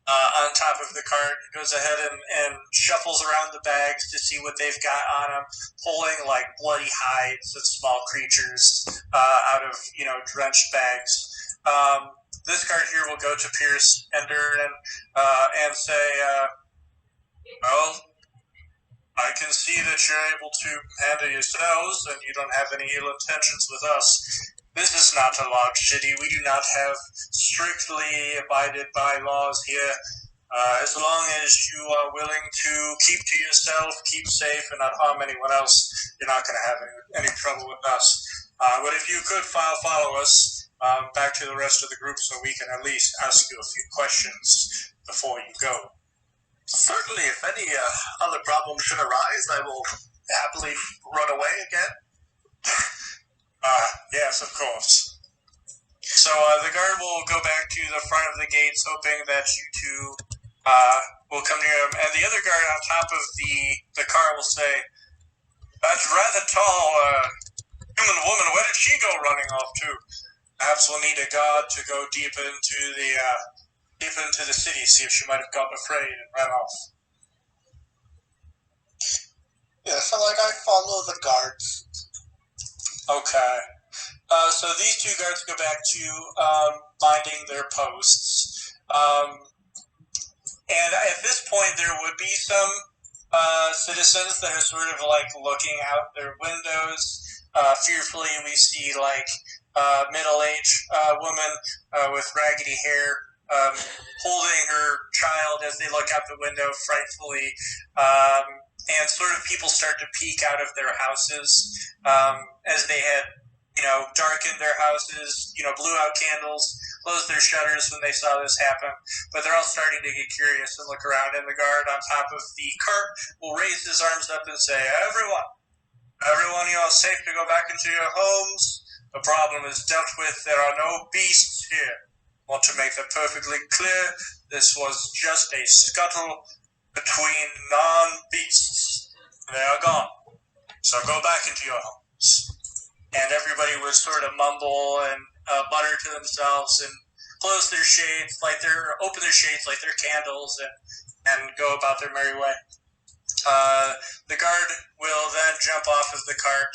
on top of the cart, goes ahead and shuffles around the bags to see what they've got on them, pulling like bloody hides of small creatures out of drenched bags. This guard here will go to Pierce Ender and say, well, I can see that you're able to handle yourselves and you don't have any ill intentions with us. This is not a large city. We do not have strictly abided by laws here. As long as you are willing to keep to yourself, keep safe, and not harm anyone else, you're not going to have any trouble with us. But if you could follow us back to the rest of the group so we can at least ask you a few questions before you go. Certainly, if any other problems should arise, I will happily run away again. Yes, of course. So the guard will go back to the front of the gates, hoping that you two will come near him. And the other guard on top of the car will say, "That's rather tall human woman. Where did she go running off to? Perhaps we'll need a guard to go deep into the city, see if she might have gotten afraid and ran off." Yeah, so like I follow the guards. Okay. So these 2 guards go back to minding their posts. And at this point, there would be some citizens that are sort of like looking out their windows. Fearfully, we see like middle-aged woman with raggedy hair holding her child as they look out the window frightfully. And sort of people start to peek out of their houses as they had, darkened their houses, blew out candles, closed their shutters when they saw this happen. But they're all starting to get curious and look around, and the guard on top of the cart will raise his arms up and say, Everyone, you are safe to go back into your homes. The problem is dealt with. There are no beasts here." Want to make that perfectly clear, this was just a scuttle between non-beasts. They are gone. So go back into your homes. And everybody would sort of mumble and mutter to themselves and close their shades, open their shades, light their candles, and go about their merry way. The guard will then jump off of the cart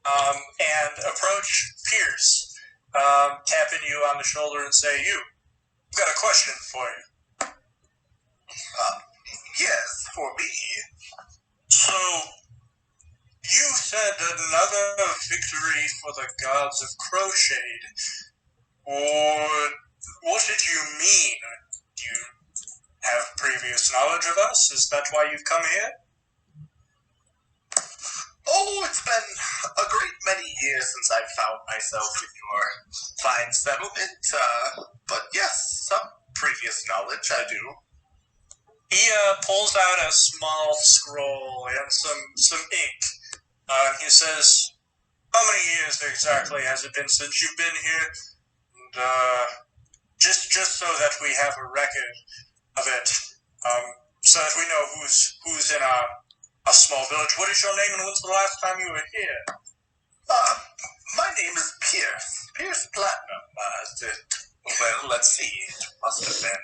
and approach Pierce, tapping you on the shoulder and say, I've got a question for you. Yes, for me. So, you said another victory for the gods of Crochet. What did you mean? Do you have previous knowledge of us? Is that why you've come here? Oh, it's been a great many years since I've found myself in your fine settlement, but yes, some previous knowledge I do. He pulls out a small scroll and some ink, and he says, how many years exactly has it been since you've been here? And, just so that we have a record of it, so that we know who's in a small village. What is your name, and when's the last time you were here? My name is Pierce. Pierce Platinum. Well, let's see. It must have been,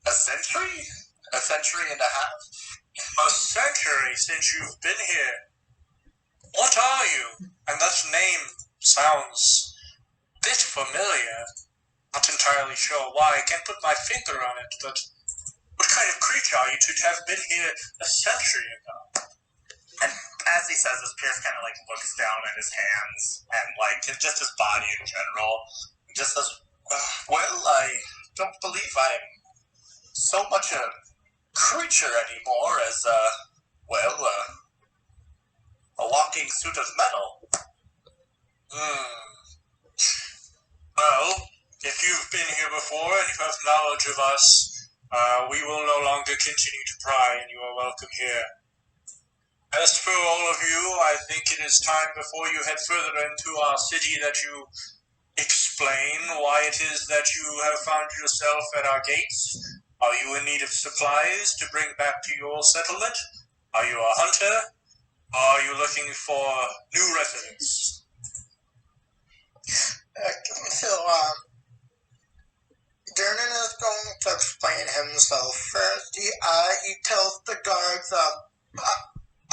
a century? A century and a half? A century since you've been here. What are you? And that name sounds a bit familiar. Not entirely sure why. I can't put my finger on it, but what kind of creature are you to have been here a century ago? And as he says this, Pierce kind of looks down at his hands and just his body in general. He just says, well, I don't believe I'm so much a creature anymore as a walking suit of metal. Well, if you've been here before and you have knowledge of us, we will no longer continue to pry, and you are welcome here. As for all of you, I think it is time before you head further into our city that you explain why it is that you have found yourself at our gates. Are you in need of supplies to bring back to your settlement? Are you a hunter? Or are you looking for new residents? Durnan is going to explain himself first. He tells the guards,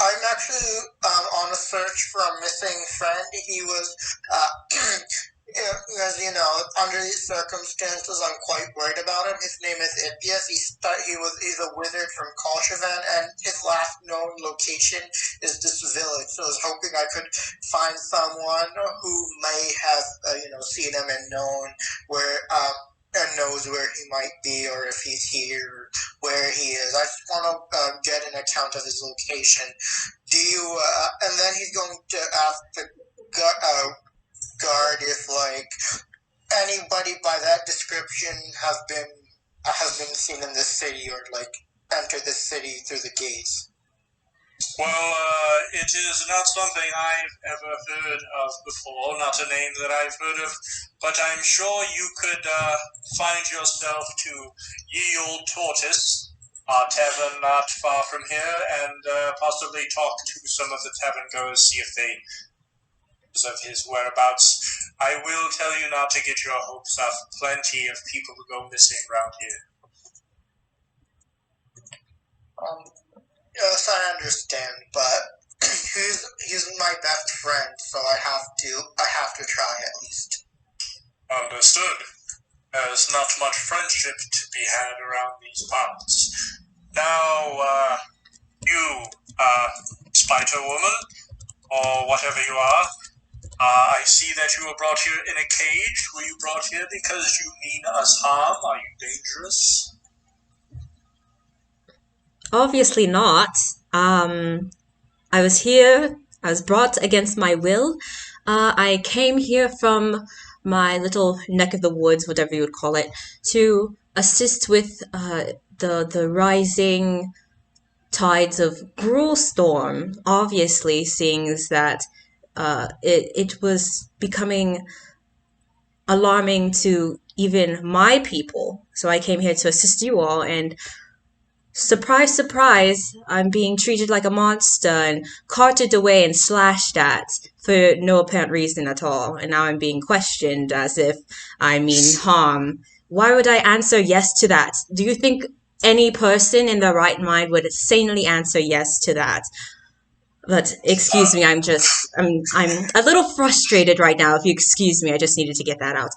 I'm actually on a search for a missing friend. He was, as you know, under these circumstances, I'm quite worried about him. His name is Ipius. He's a wizard from Kolchevan, and his last known location is this village. So I was hoping I could find someone who may have, seen him and knows where he might be, or if he's here, or where he is. I just want to get an account of his location. Do you? And then he's going to ask the guard if anybody by that description has been seen in this city or entered the city through the gates. Well, it is not something I've ever heard of before, not a name that I've heard of, but I'm sure you could find yourself to Ye Old Tortoise, our tavern not far from here, and possibly talk to some of the tavern goers, see if they of his whereabouts. I will tell you not to get your hopes up. Plenty of people who go missing around here. Yes, I understand, but he's my best friend, so I have to try at least. Understood. There's not much friendship to be had around these parts. Now, you, spider woman, or whatever you are, I see that you were brought here in a cage. Were you brought here because you mean us harm? Are you dangerous? Obviously not. I was brought against my will. I came here from my little neck of the woods, whatever you would call it, to assist with the rising tides of Gruelstorm, obviously, seeing that it was becoming alarming to even my people. So I came here to assist you all, and surprise, surprise, I'm being treated like a monster and carted away and slashed at for no apparent reason at all. And now I'm being questioned as if I mean harm. Why would I answer yes to that? Do you think any person in their right mind would sanely answer yes to that? But excuse me, I'm a little frustrated right now. If you excuse me, I just needed to get that out.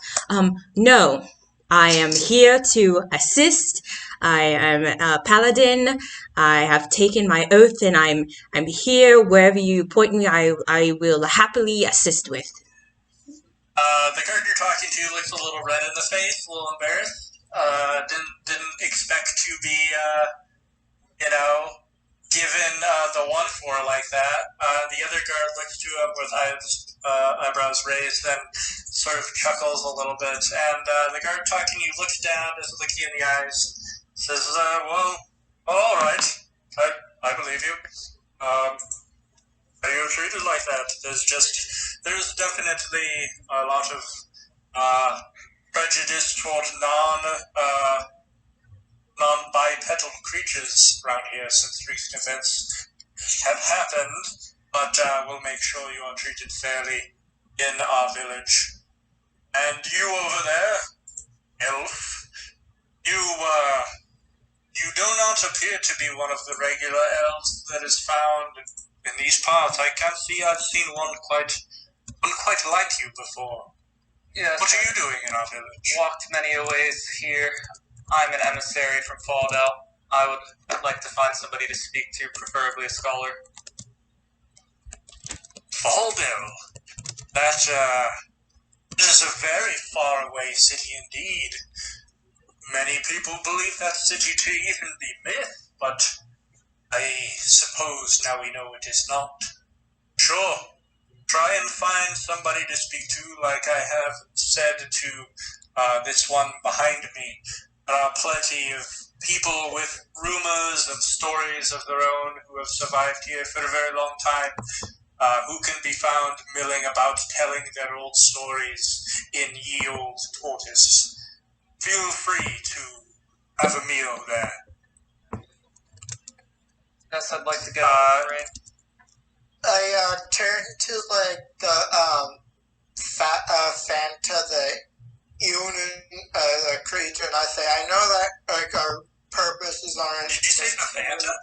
No, I am here to assist. I am a paladin. I have taken my oath, and I'm here wherever you point me. I will happily assist with. The guard you're talking to looks a little red in the face, a little embarrassed. Didn't expect to be, given the 1-4 like that. The other guard looks to him with eyebrows raised and sort of chuckles a little bit. And the guard talking to you looks down, doesn't look you in the eyes, says, well, all right. I believe you. Are you treated like that? There's definitely a lot of prejudice toward non-bipedal creatures around here since recent events have happened, but we'll make sure you are treated fairly in our village. And you over there, elf, you do not appear to be one of the regular elves that is found in these parts. I can't see I've seen one quite like you before. Yes. What are you doing in our village? Walked many a ways here. I'm an emissary from Faldell. I would like to find somebody to speak to, preferably a scholar. Faldell? That is a very far away city indeed. Many people believe that city to even be myth, but I suppose now we know it is not. Sure, try and find somebody to speak to, like I have said to this one behind me. There are plenty of people with rumors and stories of their own who have survived here for a very long time, who can be found milling about telling their old stories in ye old tortoise. Feel free to have a meal there. Yes, I'd like to get a drink. I turn to the Fanta, the the creature, and I say, I know that our purposes aren't. Did you say the Fanta?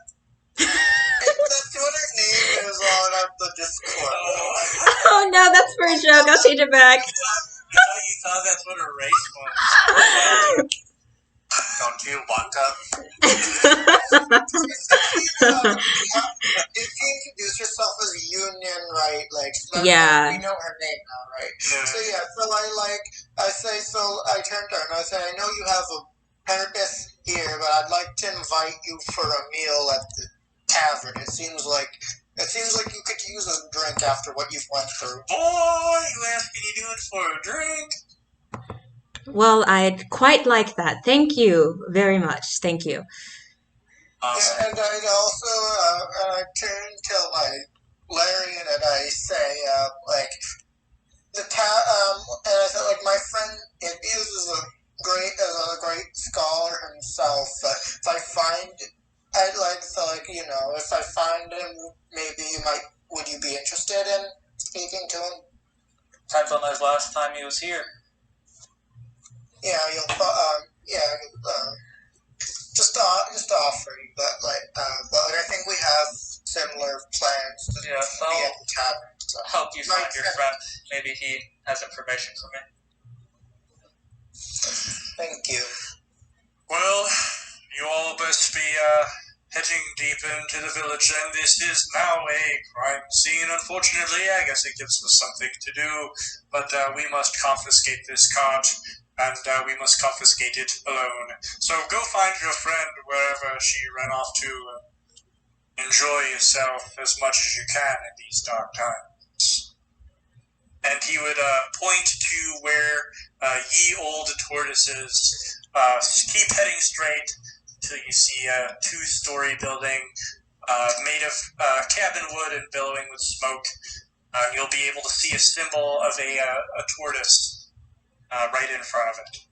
That's what her name is on the Discord. Oh no, that's for a joke. I'll change it back. I thought you thought that's what her race was. Don't you want to? If you introduce yourself as Union, right? Yeah. We know her name now, right? Yeah. So I turn to her and I say, I know you have a purpose here, but I'd like to invite you for a meal at the tavern. It seems like you could use a drink after what you've went through. Boy, you asking you doing for a drink? Well, I'd quite like that. Thank you very much. Thank you. Awesome. Yeah, and I'd also I turn to Larry and I say and I said my friend is a great scholar himself. If I find if I find him, maybe would you be interested in speaking to him? Depends on his last time he was here. Yeah, just offering, but I think we have similar plans to be at the tavern. So. Help you find your friend. Maybe he has information for me. Thank you. Well, you all best be heading deep into the village, and this is now a crime scene. Unfortunately, I guess it gives us something to do, but we must confiscate this cart, and we must confiscate it alone. So go find your friend wherever she ran off to. Enjoy yourself as much as you can in these dark times. And he would point to where ye old tortoises keep heading straight till you see a 2-story building made of cabin wood and billowing with smoke. You'll be able to see a symbol of a tortoise right in front of it.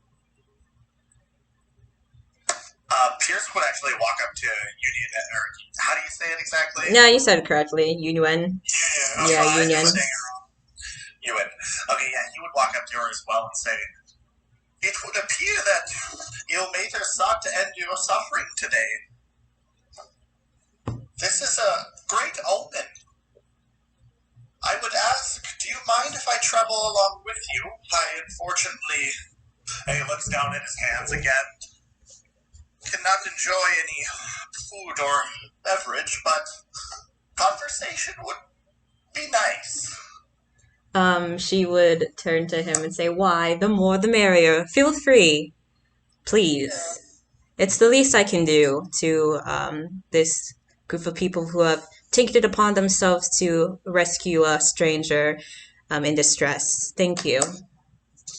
Pierce would actually walk up to Union, or how do you say it exactly? No, you said it correctly. Union. Union. Yeah, I Union. was saying it wrong. Ewan. Okay, yeah, he would walk up to her as well and say, "It would appear that Ilmater sought to end your suffering today. This is a great omen. I would ask, do you mind if I travel along with you? I unfortunately," and he looks down at his hands again, "cannot enjoy any food or beverage, but conversation would be nice." She would turn to him and say, "Why, the more the merrier. Feel free. Please. It's the least I can do to this group of people who have taken it upon themselves to rescue a stranger in distress. Thank you."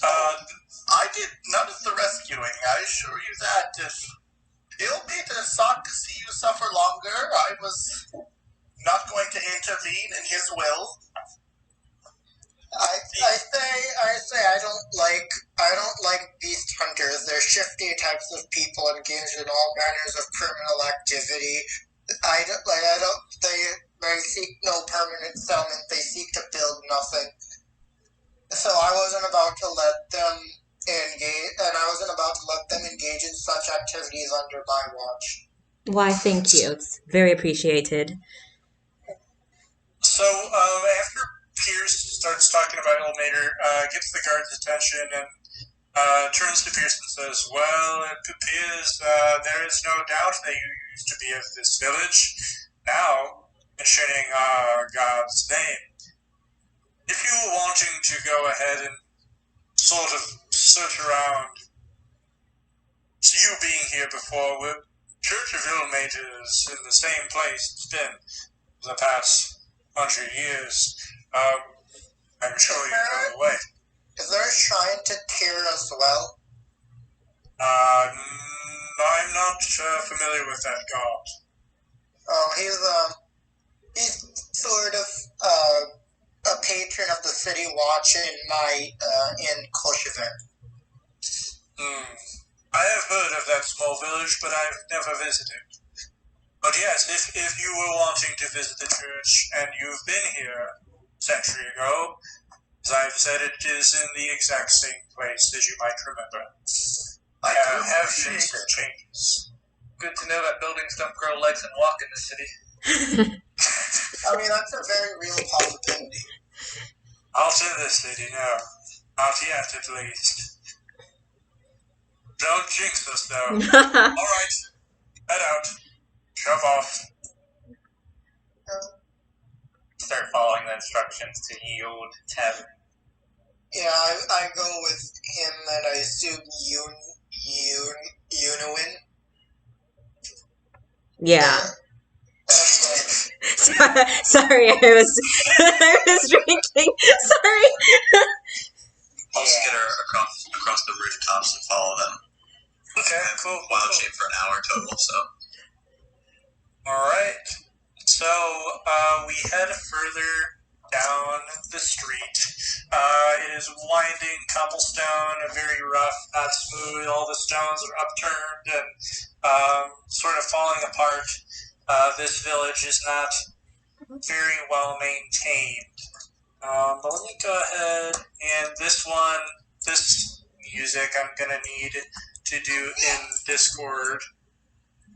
I did none of the rescuing, I assure you that. If Ilmater sought to see you suffer longer, I was not going to intervene in his will. I say I don't like beast hunters. They're shifty types of people engaged in all manners of criminal activity. They seek no permanent settlement. They seek to build nothing. So I wasn't about to let them engage in such activities under my watch. Why, thank you. It's very appreciated. So after Pierce starts talking about Ilmater, gets the guard's attention and turns to Pierce and says, "Well, it appears there is no doubt that you used to be of this village. Now, mentioning our God's name, if you were wanting to go ahead and sort of search around, you being here before, Church of Ilmater is in the same place it's been for the past 100 years. I'm sure you know the way." Is there a shrine to Tyr as well? I'm not familiar with that god. He's sort of a patron of the city watch in Koshevin. I have heard of that small village, but I've never visited. But yes, if you were wanting to visit the church and you've been here a century ago, as I've said, it is in the exact same place as you might remember. I have seen some changes. Good to know that buildings don't grow legs and walk in the city. I mean, that's a very real possibility. Not in the city, no. Not yet, at least. Don't jinx us, though. Alright, head out. Shove off. Start following the instructions to yield Tavern. Yeah, I go with him, and I assume Unawin. Yeah. Sorry, I was drinking. Sorry. I'll just get her across the rooftops and follow them. Okay, cool. Wild shape for an hour total, so. Alright. So, we head further down the street. It is winding cobblestone, very rough, not smooth. All the stones are upturned and sort of falling apart. This village is not very well maintained. But let me go ahead and this music I'm going to need to do in Discord.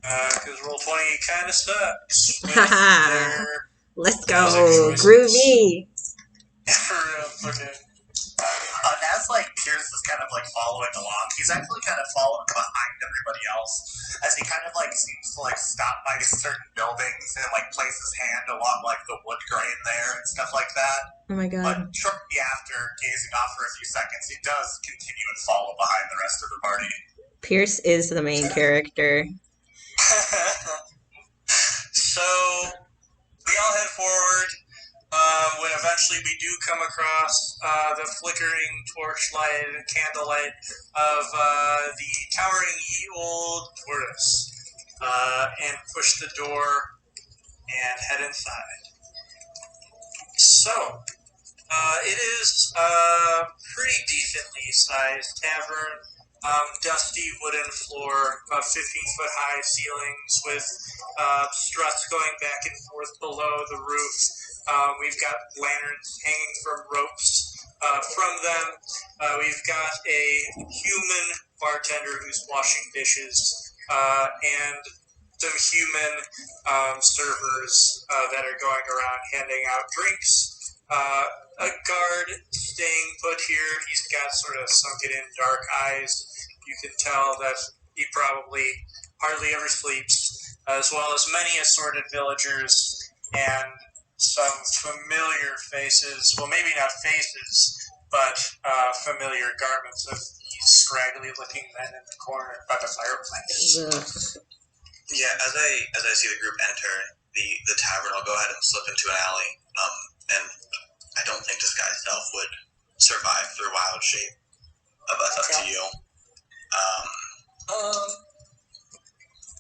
Because Roll20 kind of sucks. Let's go. Groovy. For real. Okay. And as Pierce is kind of following along, he's actually kind of following behind everybody else as he kind of seems to stop by certain buildings and place his hand along the wood grain there and stuff like that. Oh my god. But shortly after gazing off for a few seconds, he does continue and follow behind the rest of the party. Pierce is the main character. So we all head forward. When eventually we do come across the flickering torchlight and candlelight of the towering ye old tortoise, and push the door and head inside. So, It is a pretty decently sized tavern. Dusty wooden floor, about 15-foot high ceilings with struts going back and forth below the roof. We've got lanterns hanging from ropes from them. We've got a human bartender who's washing dishes and some human servers that are going around handing out drinks. A guard staying put here. He's got sort of sunken in dark eyes. You can tell that he probably hardly ever sleeps, as well as many assorted villagers and some familiar faces. Well, maybe not faces, but familiar garments of these scraggly-looking men in the corner by the fireplace. Ugh. Yeah, as I see the group enter the tavern, I'll go ahead and slip into an alley. And I don't think Disguise Self would survive through wild shape. But that's up to you.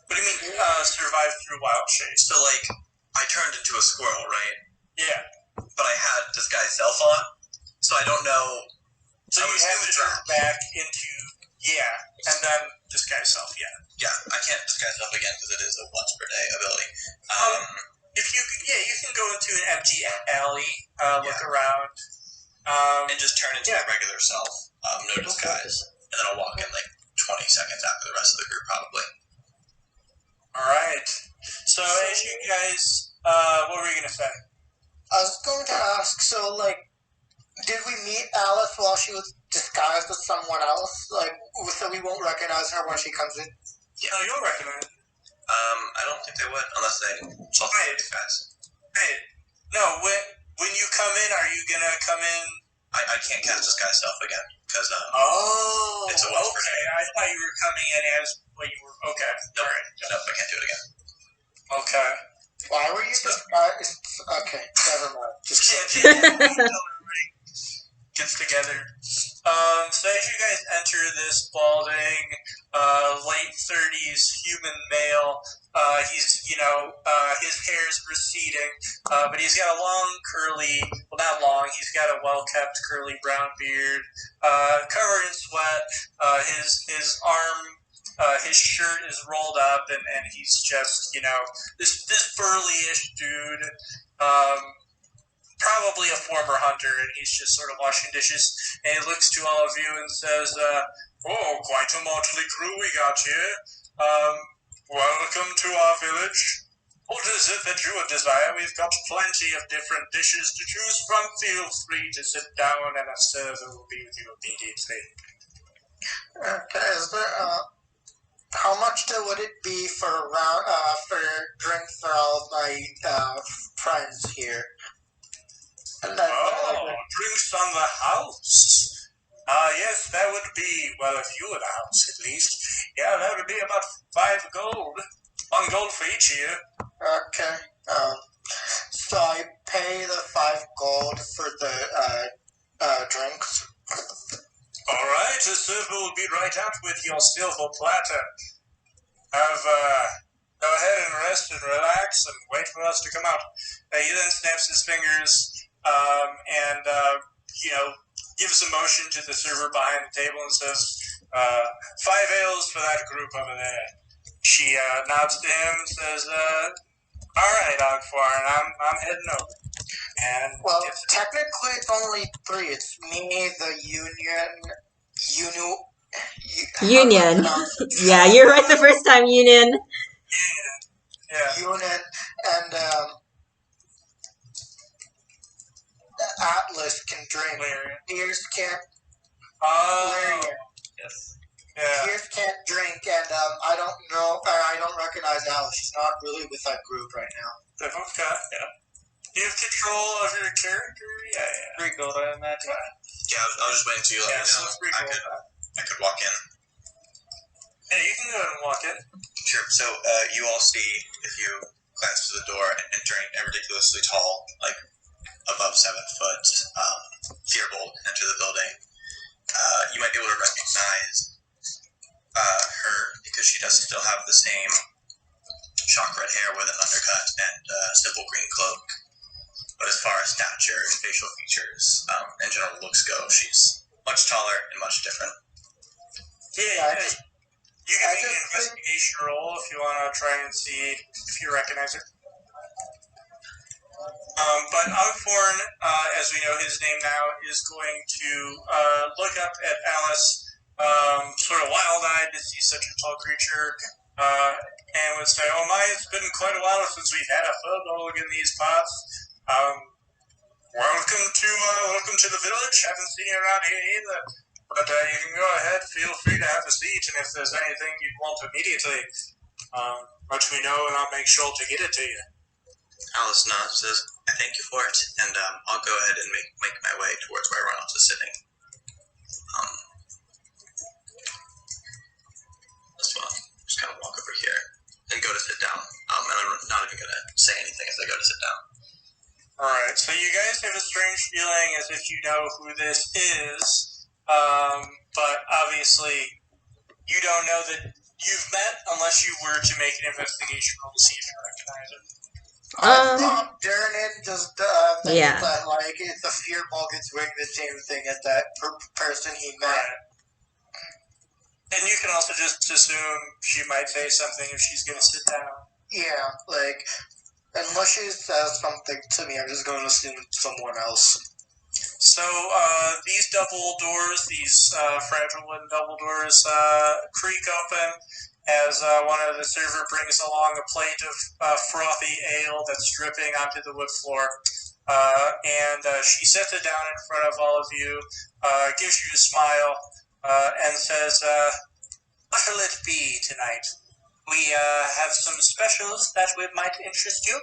What do you mean, survive through wild shape? So, like, I turned into a squirrel, right? Yeah. But I had Disguise Self on, so I don't know. So you have to turn back into, and then disguise self, Yeah, I can't disguise self again because it is a once per day ability. If you can go into an empty alley, look around, and just turn into my regular self, no disguise, and then I'll walk in like 20 seconds after the rest of the group, probably. All right. So as you guys, what were you gonna say? I was going to ask, so, like, did we meet Alice while she was disguised as someone else? Like, so we won't recognize her when she comes in? Yeah, no, you'll recognize her. I don't think they would, unless they saw the disguise. Wait. No, when you come in, are you gonna come in? I can't cast disguise self again, because, it's a once per day. I thought you were coming in as what you were, okay. Nope. All right. Nope, I can't do it again. Okay. Why were you disguised? Okay, never mind. Just everybody gets together. So as you guys enter this balding, late 30s human male, he's, his hair's receding, but he's got a long, curly, well, not long, he's got a well-kept, curly brown beard, covered in sweat, his arm, his shirt is rolled up, and he's just, this burly-ish dude, probably a former hunter, and he's just sort of washing dishes, and he looks to all of you and says, oh, quite a motley crew we got here. Welcome to our village. What is it that you would desire? We've got plenty of different dishes to choose from. Feel free to sit down, and a server will be with you immediately. Okay, is there, how much would it be for drinks for all of my friends here? And then, drinks on the house. Yes, that would be, well, if you were the house at least. Yeah, that would be about 5 gold. 1 gold for each here. Okay. So I pay the 5 gold for the drinks. All right, the server will be right out with your silver platter. Go ahead and rest and relax and wait for us to come out. He then snaps his fingers and gives a motion to the server behind the table and says, 5 ales for that group over there. She nods to him and says, all right, Ogfarn, I'm heading over. And well, technically it's only 3. It's me, the Union. Yeah, you're right the first time, Union. Yeah. Union and Atlas can drink. Pierce can't. Yes. Yeah. Pierce can't drink, and I don't recognize Alice. She's not really with that group right now. Okay. Yeah. You have control of your character? Yeah. 3 gold, I imagine. Yeah, I was just waiting until you let me know. So 3 gold. I could walk in. Yeah, you can go ahead and walk in. Sure. So you all see, if you glance through the door, entering a ridiculously tall, like above 7 foot, Fearbold enter the building. You might be able to recognize her because she does still have the same shock red hair with an undercut and simple green cloak. But as far as stature and facial features, and general looks go, she's much taller and much different. Yeah, you can make an investigation roll if you want to try and see if you recognize her. But Ogborn, as we know his name now, is going to look up at Alice, sort of wild-eyed to see such a tall creature, and would say, "Oh my, it's been quite a while since we've had a foothold in these parts. Welcome to the village. Haven't seen you around here either. But you can go ahead, feel free to have a seat, and if there's anything you'd want immediately, let me know, and I'll make sure to get it to you." Alice nods, says, "I thank you for it, and I'll go ahead and make my way towards where everyone else is sitting. As well, just kind of walk over here and go to sit down. And I'm not even going to say anything as I go to sit down." Alright, so you guys have a strange feeling as if you know who this is, but obviously you don't know that you've met unless you were to make an investigation roll to see if you recognize it. Darren just Yeah. that like it's a fear ball gets doing the same thing as that person he met. Right. And you can also just assume she might say something if she's going to sit down. Yeah, like unless she says something to me, I'm just going to assume it's someone else. So these double doors, these fragile wooden double doors, creak open as one of the server brings along a plate of frothy ale that's dripping onto the wood floor. And she sets it down in front of all of you, gives you a smile, and says, "What'll it be tonight? We have some specials that might interest you.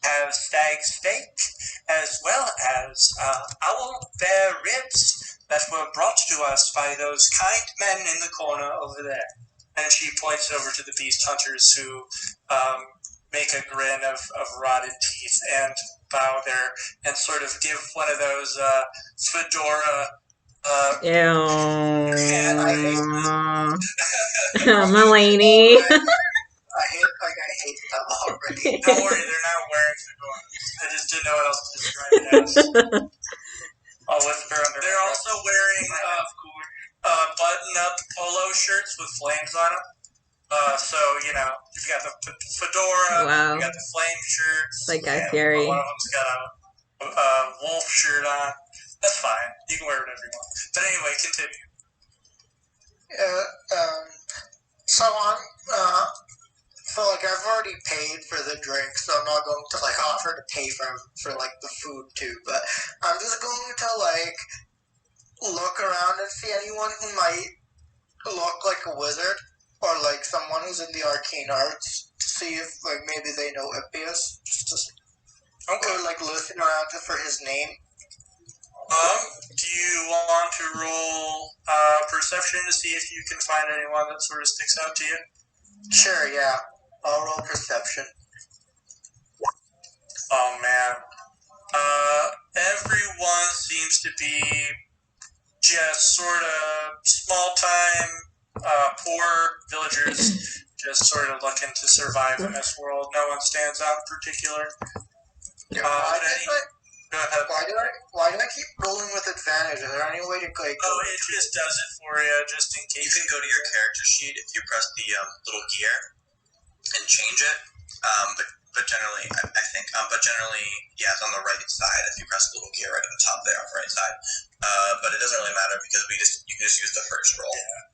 Have stag steak, as well as owl bear ribs that were brought to us by those kind men in the corner over there." And she points over to the beast hunters who make a grin of rotted teeth and bow there and sort of give one of those fedora. My lady. I hate them already. Don't worry, they're not wearing fedoras. I just didn't know what else to describe it as. I'll whisper under. They're also wearing button-up polo shirts with flames on them. So, you know, you've got the fedora, Wow. you got the flame shirts. Like Guy Fieri. One of them's got a wolf shirt on. That's fine. You can wear whatever you want. But anyway, continue. So like I've already paid for the drink, so I'm not going to like offer to pay for like the food too. But I'm just going to like look around and see anyone who might look like a wizard or like someone who's in the arcane arts to see if like maybe they know Hippias, or like listen around for his name. Do you want to roll perception to see if you can find anyone that sort of sticks out to you? Sure, yeah. I'll roll perception. Oh man. Everyone seems to be just sort of small-time, poor villagers, just sort of looking to survive in this world. No one stands out in particular. Go ahead. Why do I keep rolling with advantage? Is there any way to like? Oh, it just does it for you, just in case. You can go to your character sheet if you press the little gear and change it. But generally, yeah, it's on the right side. If you press the little gear right at the top there on the right side. But it doesn't really matter because you can just use the first roll. Yeah.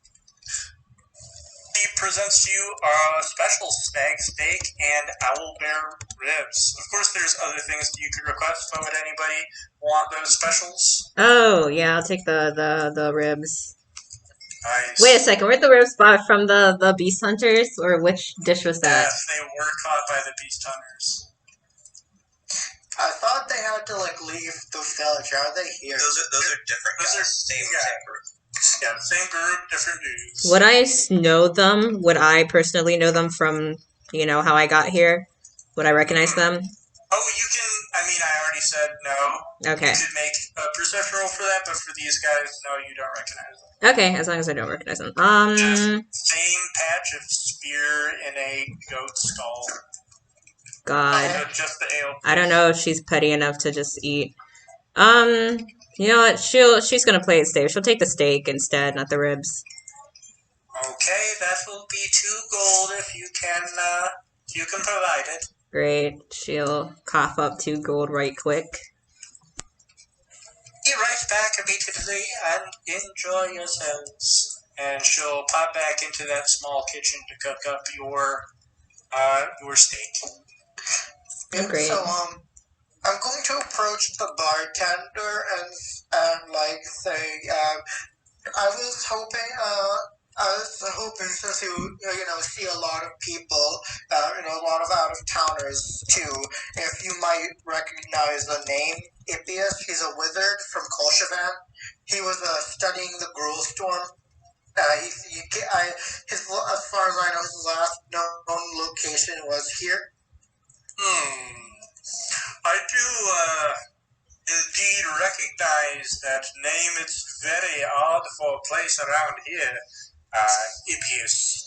He presents to you a special stag steak and owl bear ribs. Of course, there's other things that you could request, but would anybody want those specials? Oh, yeah, I'll take the ribs. Nice. Wait a second, weren't the ribs bought from the beast hunters, or which dish was that? Yes, they were caught by the beast hunters. I thought they had to like leave the village. How are they here? Those are different guys. Those are same group. Yeah, same group, different dudes. Would I know them? Would I personally know them from, you know, how I got here? Would I recognize them? Oh, you can, I already said no. Okay. You could make a perception roll for that, but for these guys, no, you don't recognize them. Okay, as long as I don't recognize them. Just same patch of spear in a goat skull. God. Just the ale. I don't know if she's petty enough to just eat. You know what? She's gonna play it safe. She'll take the steak instead, not the ribs. Okay, that will be 2 gold if you can provide it. Great. She'll cough up 2 gold right quick. Be right back immediately and enjoy yourselves. And she'll pop back into that small kitchen to cook up your steak. Oh, great. So I'm going to approach the bartender and like say, I was hoping since you see a lot of people, a lot of out of towners too, if you might recognize the name Ippius. He's a wizard from Kolshavan. He was studying the Gruelstorm. As far as I know, his last known location was here. I do indeed recognize that name. It's very odd for a place around here, Ippius.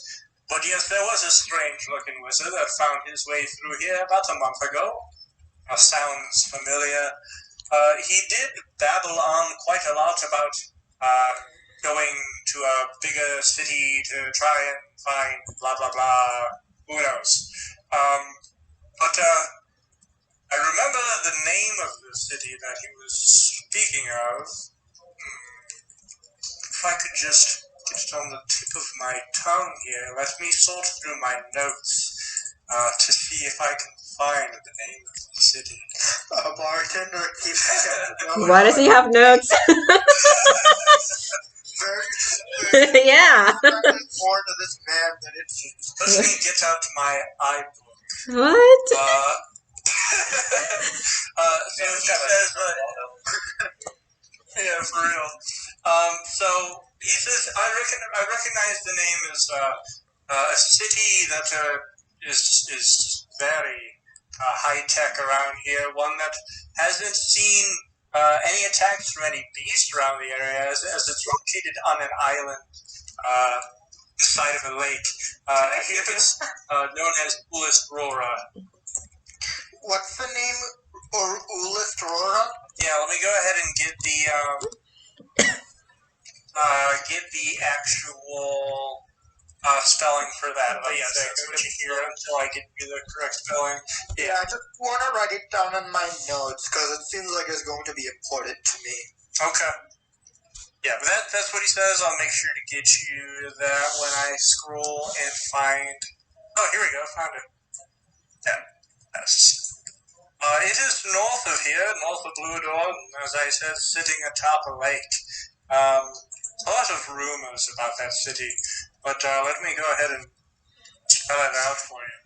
But yes, there was a strange-looking wizard that found his way through here about a month ago. Sounds familiar. He did babble on quite a lot about going to a bigger city to try and find blah blah blah. Who knows? But I remember the name of the city that he was speaking of. If I could just get it on the tip of my tongue here, let me sort through my notes to see if I can find the name of the city. A bartender keeps Why does he have notes? very Yeah. more to this man than it seems. Let me get out my iBook. What? So he says, yeah, for real. So he says, I recognize the name as a city that is very high tech around here. One that hasn't seen any attacks from any beast around the area, as it's located on an island, the side of a lake. It's known as Unedoa. What's the name? Or Unedoa? Yeah, let me go ahead and get the actual spelling for that. But yes, that's what you hear until I get you the correct spelling. Yeah, I just want to write it down in my notes because it seems like it's going to be important to me. Okay. Yeah, but that's what he says. I'll make sure to get you that when I scroll and find... Oh, here we go. Found it. Yeah. Yes. It is north of here, north of Unedoa, as I said, sitting atop a lake. A lot of rumors about that city, but let me go ahead and spell it out for you.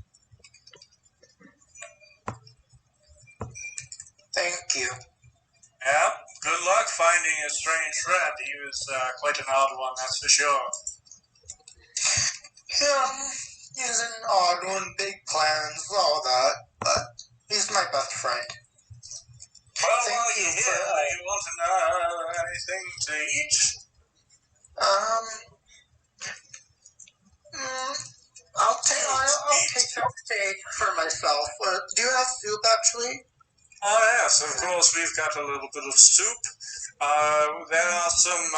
Thank you. Yeah, good luck finding a strange friend. He was quite an odd one, that's for sure. He's an odd one, big plans, all that, but he's my best friend. Well, Thank while you you're here, for- do you want to know anything to eat? I'll take some steak for myself. Do you have soup, actually? Oh, yes, of course, we've got a little bit of soup. There are some,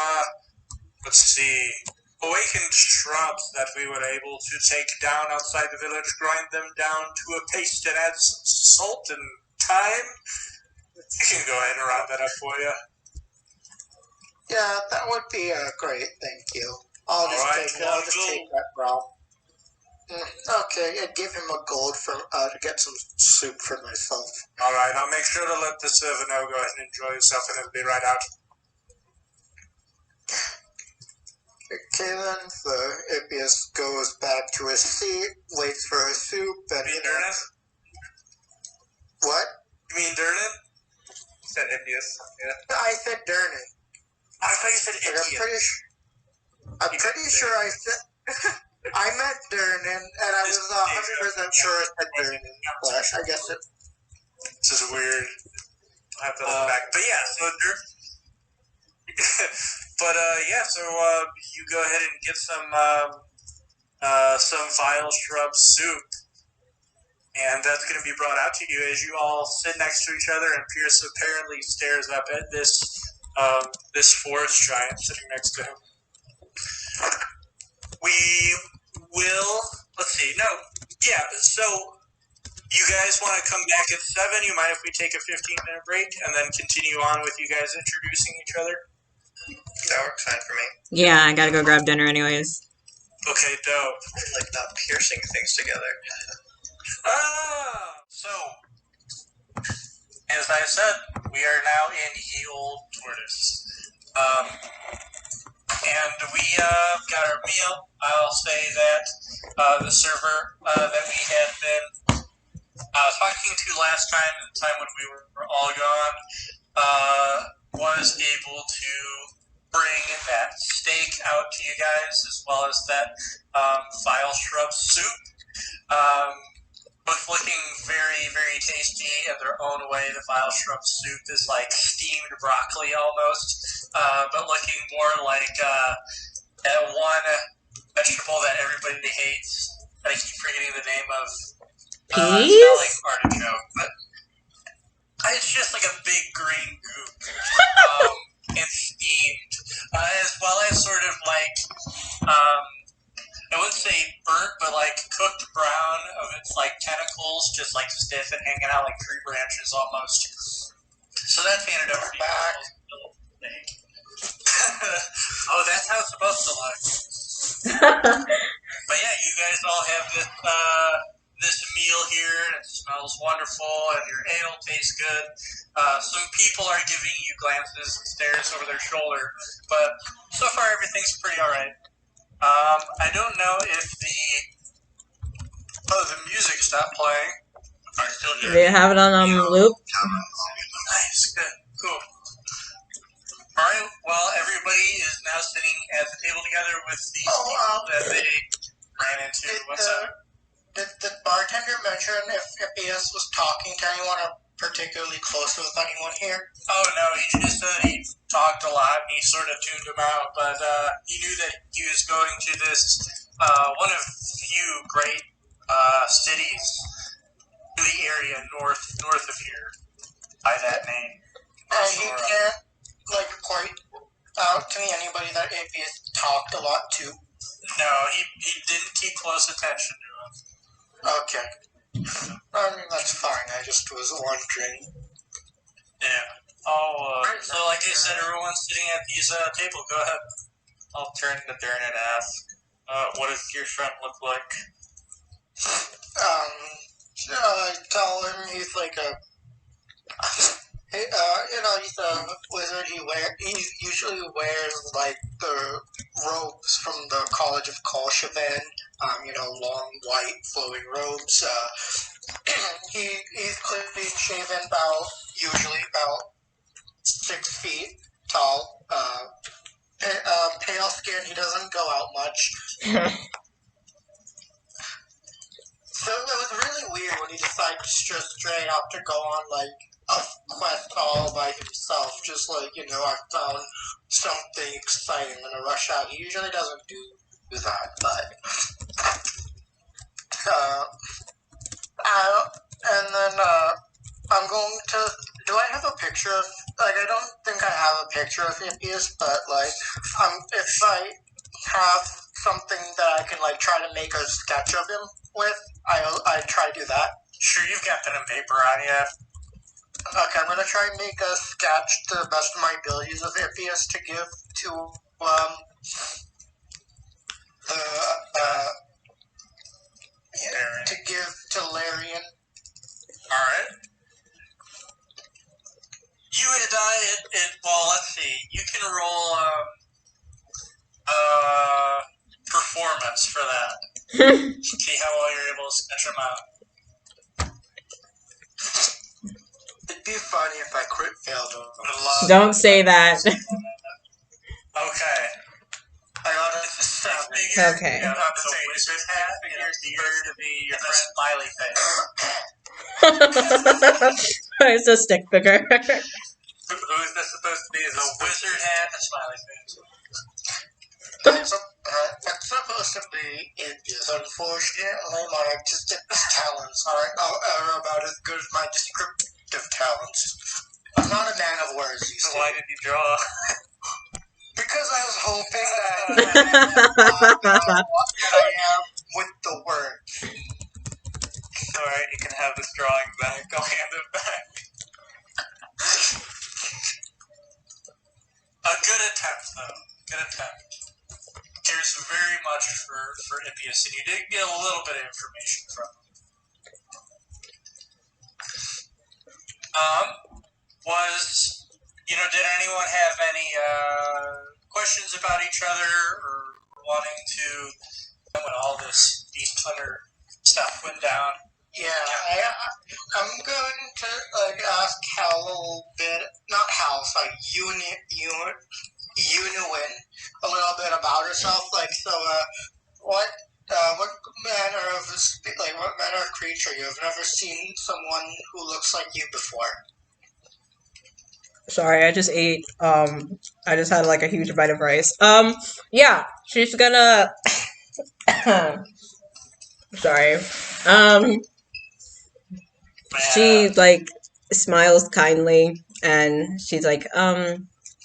let's see, awakened shrubs that we were able to take down outside the village, grind them down to a paste that adds salt and thyme. You can go ahead and round that up for you. Yeah, that would be great, thank you. I'll just take that raw. Okay, and give him a gold for to get some soup for myself. Alright, I'll make sure to let the server know. Go ahead and enjoy yourself, and it'll be right out. Okay then, so Ippius goes back to his seat, waits for his soup, and... You mean Durnan? What? You mean Durnan? You said Ippius. Yeah. I said Durnan. I thought you said But Ippius. I'm pretty sure I said... I meant Durnan, and I was 100% sure I said Durnan. But I guess it... This is weird. I have to look back. But yeah, so you go ahead and get some vile shrub soup. And that's going to be brought out to you as you all sit next to each other, and Pierce apparently stares up at this forest giant sitting next to him. We will. Let's see. No. Yeah. So you guys want to come back at 7? You mind if we take a 15-minute break and then continue on with you guys introducing each other? That works fine for me. Yeah, I gotta go grab dinner anyways. Okay, dope. Like not piercing things together. So, as I said, we are now in Ye Old Tortoise. And we got our meal. I'll say that the server that we had been talking to last time, the time when we were all gone, was able to bring that steak out to you guys, as well as that vile shrub soup. Both looking very, very tasty in their own way. The vile shrub soup is like steamed broccoli almost, but looking more like that one vegetable that everybody hates. I keep forgetting the name of. It's not like artichoke, but it's just like a big green goop. And steamed, as well as sort of like, I wouldn't say burnt, but like cooked brown of its like tentacles, just like stiff and hanging out like tree branches almost. So that's handed over to you. Oh, that's how it's supposed to look. But yeah, you guys all have this meal here, and it smells wonderful, and your ale tastes good. Some people are giving you glances and stares over their shoulder, but so far everything's pretty alright. I don't know if the music stopped playing. I still hear They have it on loop. Nice, good, cool. Alright, well, everybody is now sitting at the table together with these people that they ran into. What's up? Did the bartender mention if Ippias was talking to anyone or particularly close with anyone here? Oh, no, he just said he talked a lot and he sort of tuned him out, but he knew that he was going to this, one of few great cities in the area north of here, by that name. And he can't, like, point out to me anybody that Ippias talked a lot to? No, he didn't keep close attention to him. Okay. I mean, that's fine. I just was wondering. Yeah. So like I said, everyone's sitting at these tables. Go ahead. I'll turn to Dern and ask, what does your friend look like? I tell him he's like a... he's a wizard. He usually wears, like, the robes from the College of Kolshavan. Long, white, flowing robes. He's clean shaven, usually about 6 feet tall. Pale skin, he doesn't go out much. So it was really weird when he decided just straight up to go on, like, a quest all by himself. Just like, I found something exciting in a rush out. He usually doesn't do that, but... and then, I'm going to... Do I have a picture of... Like, I don't think I have a picture of Ippias, but, like, if I have something that I can, like, try to make a sketch of him with, I try to do that. Sure, you've got pen and paper on you. Okay, I'm going to try and make a sketch to the best of my abilities of Ippias to give to, to give to Larian. Alright. You would well, let's see. You can roll performance for that. See how well you're able to sketch them out. It'd be funny if I crit failed him. Don't say that. Okay. I got a figure. Okay. You got the wizard hat, and it's here to be your friend Smiley face. It's a stick figure. Who is this supposed to be? Is a wizard hat and a smiley face. So That's supposed to be India's. Unfortunately, my artistic talents are about as good as my descriptive talents. I'm not a man of words, you So see. why did you draw? Because I was hoping that I am with the words. Alright, you can have this drawing back. I'll hand it back. A good attempt, though. Good attempt. Cares very much for Ippius, and you did get a little bit of information from him. Did anyone have any questions about each other or wanting to know when all this Beast Hunter stuff went down? Yeah, I'm going to ask Hal a little bit, not Hal, sorry, Unuin, a little bit about herself. What manner of creature you have never seen someone who looks like you before? Sorry, I just ate. I just had like a huge bite of rice. Yeah, she's gonna. Sorry. She like smiles kindly, and she's like,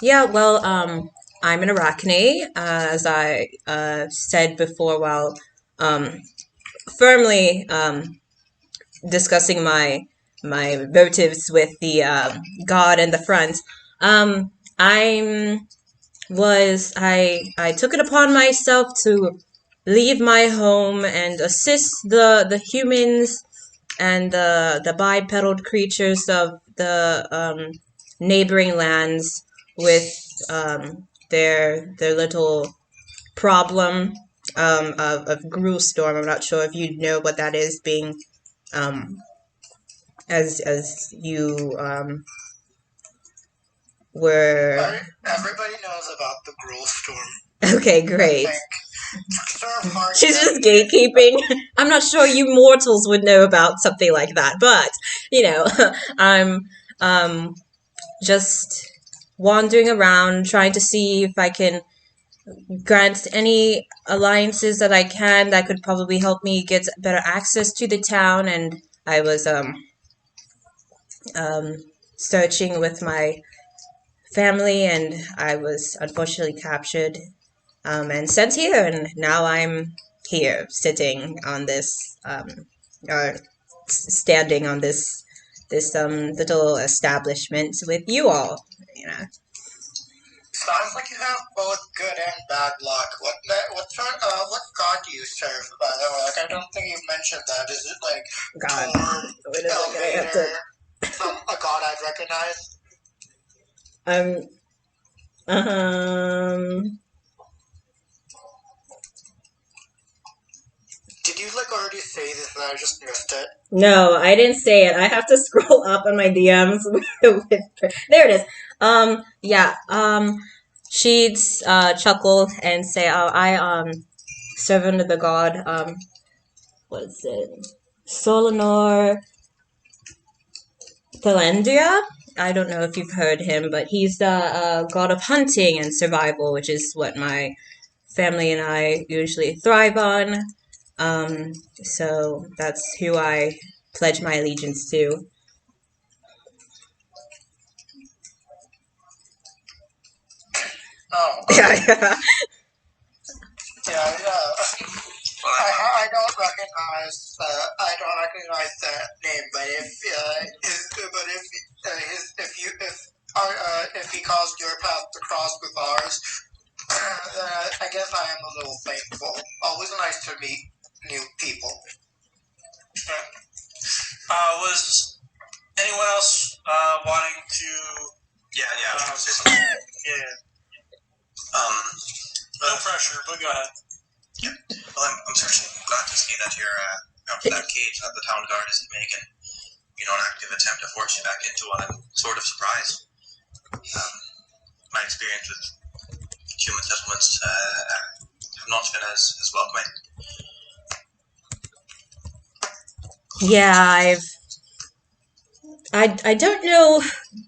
yeah, well, I'm an Arachne, as I said before, while firmly discussing my motives with the god in the front. I took it upon myself to leave my home and assist the humans and the bipedal creatures of the neighboring lands with their little problem of Gruelstorm. I'm not sure if you know what that is, being as you were. Everybody knows about the Gruelstorm. Okay, great. Surf She's just gatekeeping. I'm not sure you mortals would know about something like that, but I'm just wandering around trying to see if I can grant any alliances that I can that could probably help me get better access to the town. And I was searching with my family, and I was unfortunately captured and sent here, and now I'm here sitting on this standing on this little establishment with you all. Sounds like you have both good and bad luck. What god do you serve, by the way? I don't think you've mentioned that. Is it God. Torm, Elevator, a god I'd recognize? Did you already say this and I just missed it? No, I didn't say it. I have to scroll up on my DMs. There it is. Yeah. She'd chuckle and say, "Oh, I serve under the god. What's it? Solanor Thalandria. I don't know if you've heard him, but he's the god of hunting and survival, which is what my family and I usually thrive on. So that's who I pledge my allegiance to." Oh. Yeah. I don't recognize that name, but if he caused your path to cross with ours, I guess I am a little thankful. Always nice to meet new people. Was anyone else wanting to? Yeah. Say something. Yeah. No pressure, but go ahead. Yeah. Well, I'm certainly glad to see that you're out of that cage that the town guard isn't making, an active attempt to force you back into one. I'm sort of surprised. My experience with human settlements have not been as welcoming. Yeah, I don't know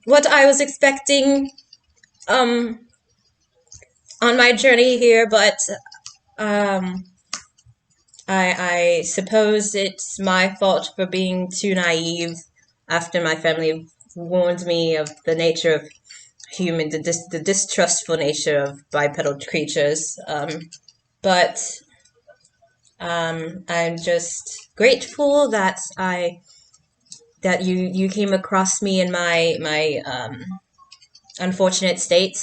what I was expecting on my journey here, but I suppose it's my fault for being too naive after my family warned me of the nature of the distrustful nature of bipedal creatures. But I'm just grateful that you came across me in my unfortunate state,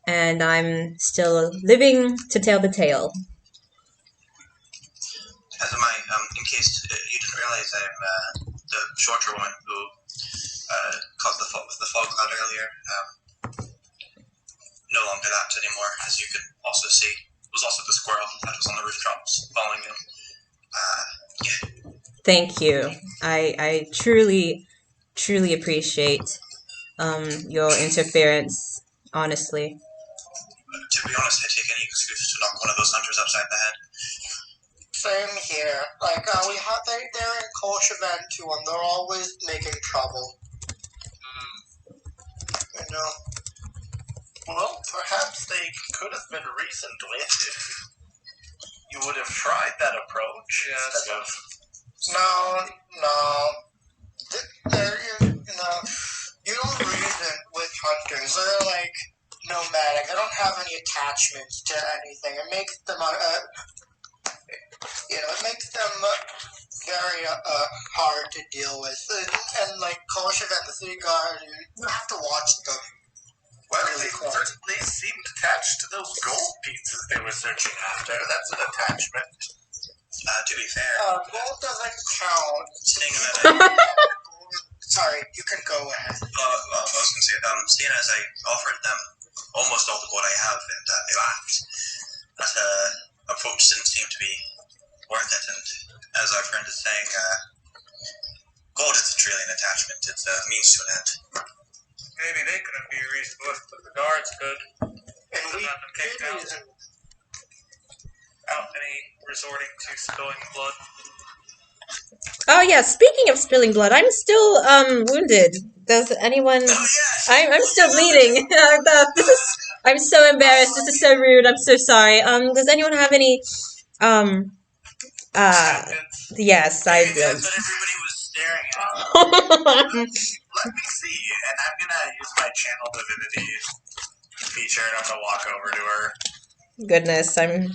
and I'm still living to tell the tale. As am I. In case you didn't realize, I'm the shorter one who caused the fog cloud earlier. No longer that anymore, as you can also see. It was also the squirrel that was on the rooftops following him. Yeah. Thank you. I truly appreciate your interference, honestly. To be honest, I'd take any excuse to knock one of those hunters upside the head. Same here. Like, they're in Kolshavan too, and they're always making trouble. You know? Well, perhaps they could have been reasoned with if you would have tried that approach instead of... No. You don't reason with hunters. They're like nomadic. They don't have any attachments to anything. It makes them, very hard to deal with. And like Kolshavan, the city guard, you have to watch them. Well, they certainly seemed attached to those gold pieces they were searching after. That's an attachment. To be fair, gold doesn't count. seeing that Sorry, you can go ahead. I was going to say, seeing as I offered them almost all the gold I have, and they laughed, that approach didn't seem to be worth it. And as our friend is saying, gold isn't really an attachment; it's a means to an end. Maybe they couldn't be reasoned with, but the guards could. And we kicked out without any resorting to spilling blood. Oh yeah, speaking of spilling blood, I'm still wounded. Does anyone? I'm still bleeding. I'm so embarrassed. This is so rude. I'm so sorry. Does anyone have any yes, I do. That's what everybody was staring at. Let me see, and I'm gonna use my channel divinity feature, and I'm gonna walk over to her. Goodness, I'm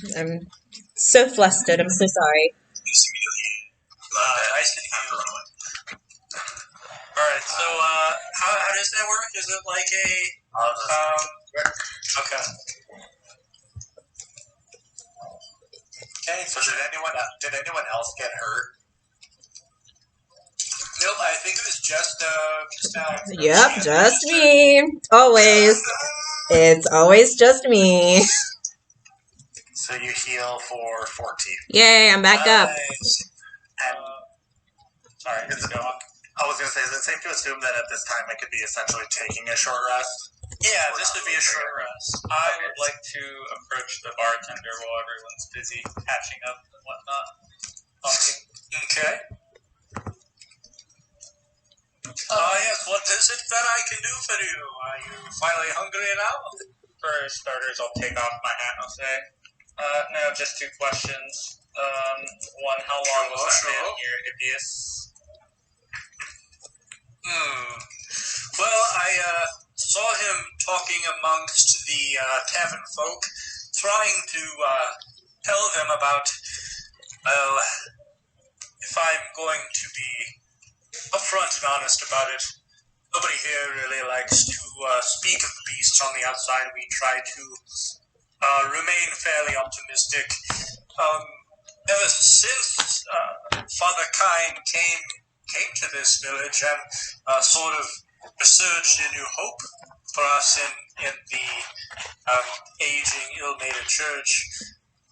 so flustered. I'm so sorry. Nice to meet you. Alright, so, how does that work? Is it like a, okay. Okay, so did anyone else get hurt? Nope, I think it was just Alex. Yep, just me. Always. It's always just me. So you heal for 14. Yay, I'm back up. And, sorry, I was going to say, is it safe to assume that at this time I could be essentially taking a short rest? Yeah, this would be a short rest. I would like to approach the bartender while everyone's busy catching up and whatnot. Okay. Yes, what is it that I can do for you? Are you finally hungry now? For starters, I'll take off my hat and I'll say, no, just two questions. One, how long was that man here, Hippias? Well, I saw him talking amongst the tavern folk, trying to tell them about, well, if I'm going to be upfront and honest about it, nobody here really likes to speak of the beasts on the outside. We try to remain fairly optimistic. Ever since Father Kine came to this village and sort of resurged a new hope for us in the aging, ill-mated church,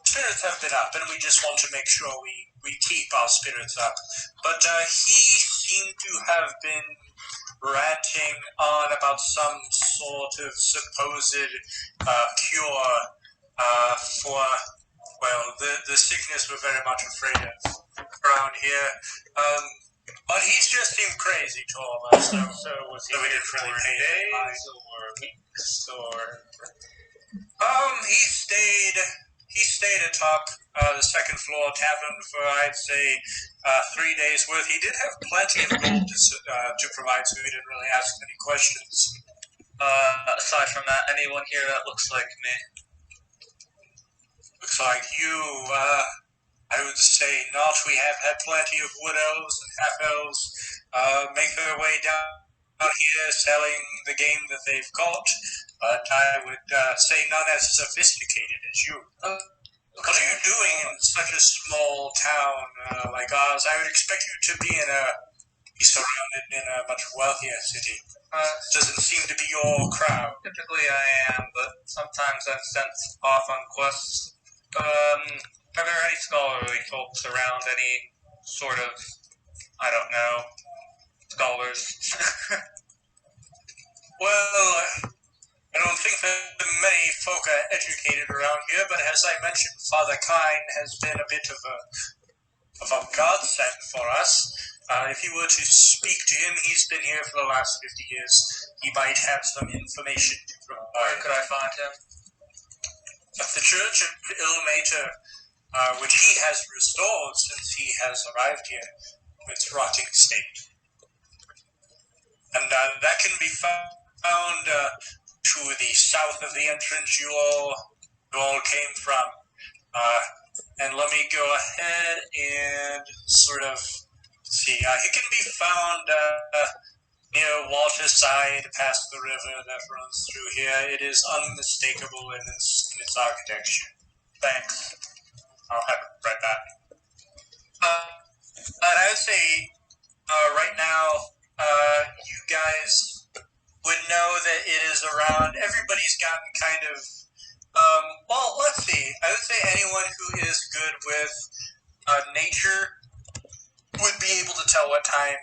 spirits have been up, and we just want to make sure we keep our spirits up. But he seemed to have been ranting on about some sort of supposed cure for, well, the sickness we're very much afraid of around here. But he just seemed crazy to all of us. So was he here for days or weeks or? He he stayed atop the second floor tavern for, I'd say, 3 days worth. He did have plenty of gold to provide, so he didn't really ask any questions. Aside from that, anyone here that looks like me? Looks like you, I would say not. We have had plenty of wood elves and half elves make their way down here selling the game that they've caught, but I would say not as sophisticated as you. What are you doing in such a small town like ours? I would expect you to be surrounded in a much wealthier city. Doesn't seem to be your crowd. Typically I am, but sometimes I'm sent off on quests. Are there any scholarly folks around? Any sort of, I don't know, scholars? Well, I don't think that many folk are educated around here, but as I mentioned, Father Kine has been a bit of a godsend for us. If you were to speak to him, he's been here for the last 50 years. He might have some information to provide. Where could I find him? At the Church of Ilmater, which he has restored since he has arrived here in its rotting state. And that can be found to the south of the entrance you all came from. And let me go ahead and sort of see. It can be found near Waterside, past the river that runs through here. It is unmistakable in its architecture. Thanks. I'll have it right back. But I would say right now, you guys would know that it is around. Everybody's gotten kind of. Well, let's see. I would say anyone who is good with nature would be able to tell what time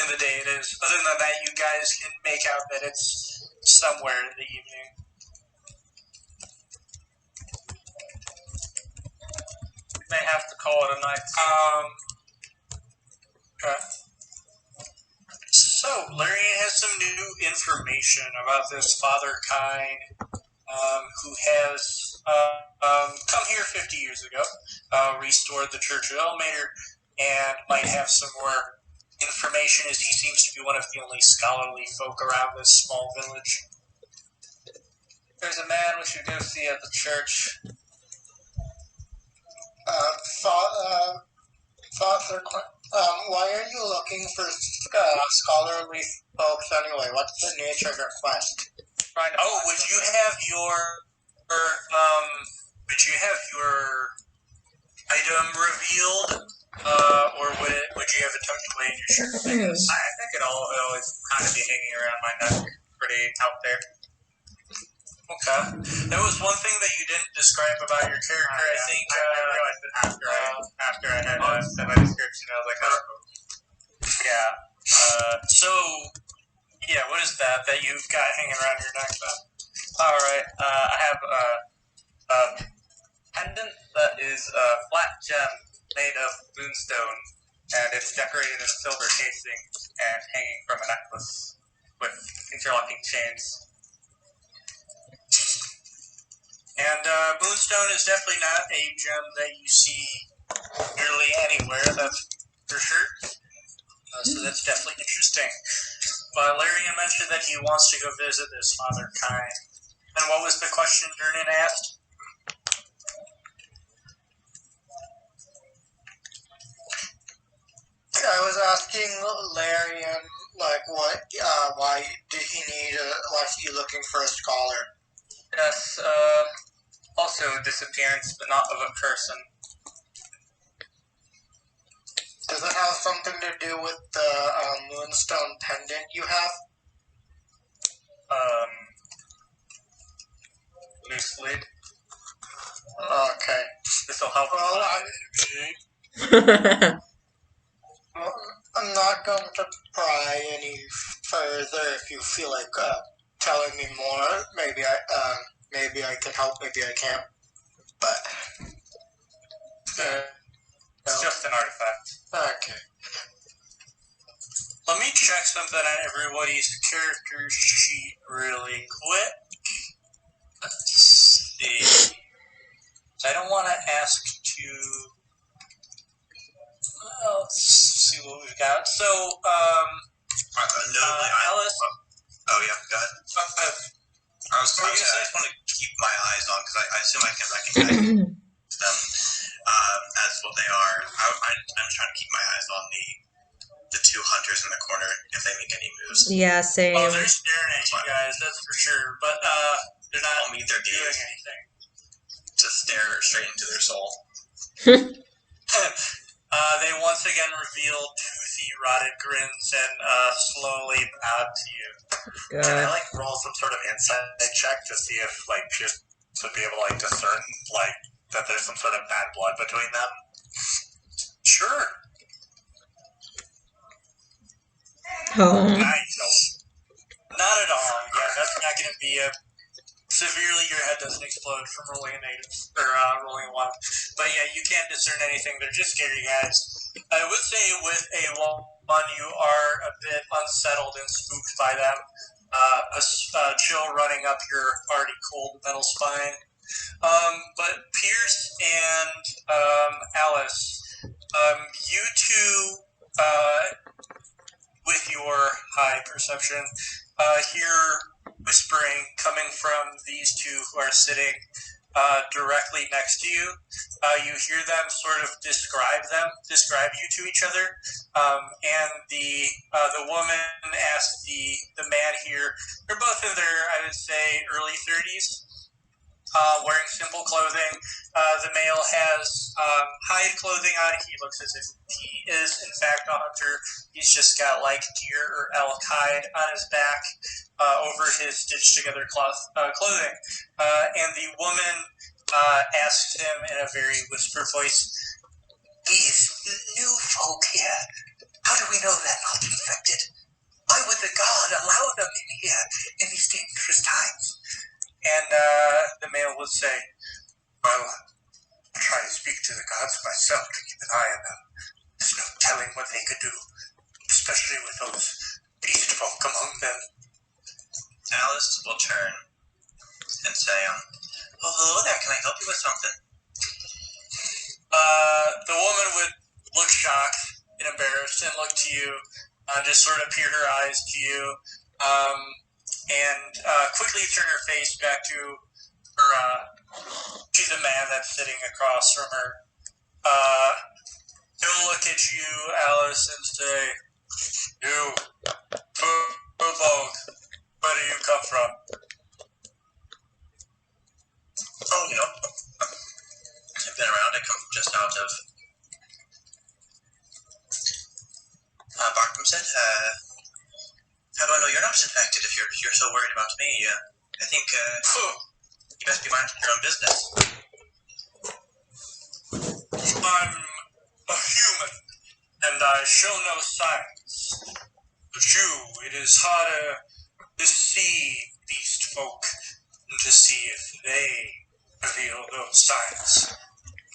in the day it is. Other than that, you guys can make out that it's somewhere in the evening. May have to call it a night. Okay. So, Larry has some new information about this Father Kine, who has come here 50 years ago, restored the Church of Elmater, and might have some more information, as he seems to be one of the only scholarly folk around this small village. There's a man we should go see at the church. Father, why are you looking for scholarly folks anyway? What's the nature of your quest? Would you have your item revealed, or would you have it tucked away in your shirt? I think it'll always kind of be hanging around my neck, pretty out there. Okay. There was one thing that you didn't describe about your character, I think. I realized it after I had said my description. I was like, oh. Yeah. What is that you've got hanging around your neck then? Alright, I have a pendant that is a flat gem made of moonstone, and it's decorated in a silver casing and hanging from a necklace with interlocking chains. And moonstone is definitely not a gem that you see nearly anywhere, that's for sure. So that's definitely interesting. But Larian mentioned that he wants to go visit this Father Kine. And what was the question Durnan asked? I was asking Larian, why did he need why is he looking for a scholar? Yes, also disappearance, but not of a person. Does it have something to do with the moonstone pendant you have? Loosely. Okay. This will help. Well, I'm not going to pry any further. If you feel like telling me more, maybe I can help. Maybe I can't. But it's just an artifact. Okay. Let me check something on everybody's character sheet really quick. Let's see. I don't want to ask to... let's see what we've got. So, notably, Alice... Oh, yeah, go ahead. I just want to keep my eyes on, because I assume I can recognize them as what they are. I'm trying to keep my eyes on the two hunters in the corner, if they make any moves. Yeah, same. Oh, they're staring at you guys, that's for sure. But they're not I'll meet their doing gaze. anything. Just stare straight into their soul. They once again reveal toothy, rotted grins and slowly nod to you. Can I God. roll some sort of insight check to see if Pierce would be able to discern that there's some sort of bad blood between them? Sure. Oh. Nice. Not at all. Yeah, that's not going to be a... Severely, your head doesn't explode from rolling a negative, or rolling a 1. But yeah, you can't discern anything. They're just scary guys. I would say with a 1, you are a bit unsettled and spooked by them. A chill running up your already cold metal spine. But Pierce and Alice, you two, with your high perception, hear whispering coming from these two who are sitting directly next to you. You hear them sort of describe you to each other, and the woman asks the man here. They're both in their, I would say, early 30s. Wearing simple clothing. The male has hide clothing on. He looks as if he is, in fact, a hunter. He's just got deer or elk hide on his back over his stitched together clothing. And the woman asks him in a very whispered voice, "These new folk here, how do we know they're not infected? Why would the god allow them in here in these dangerous times?" And the male would say, "Well, I'll try to speak to the gods myself to keep an eye on them. There's no telling what they could do, especially with those beast folk among them." Alice will turn and say, "Oh, hello there, can I help you with something?" The woman would look shocked and embarrassed and look to you, just sort of peer her eyes to you, and quickly turn her face back to the man that's sitting across from her. He'll look at you, Alice, and say, "You, folk, where do you come from?" Oh, I've been around. I come just out of Barkhamsted. How do I know you're not infected if you're so worried about me? I think you best be minding your own business. I'm a human, and I show no signs. But it is harder to see beast folk than to see if they reveal those signs.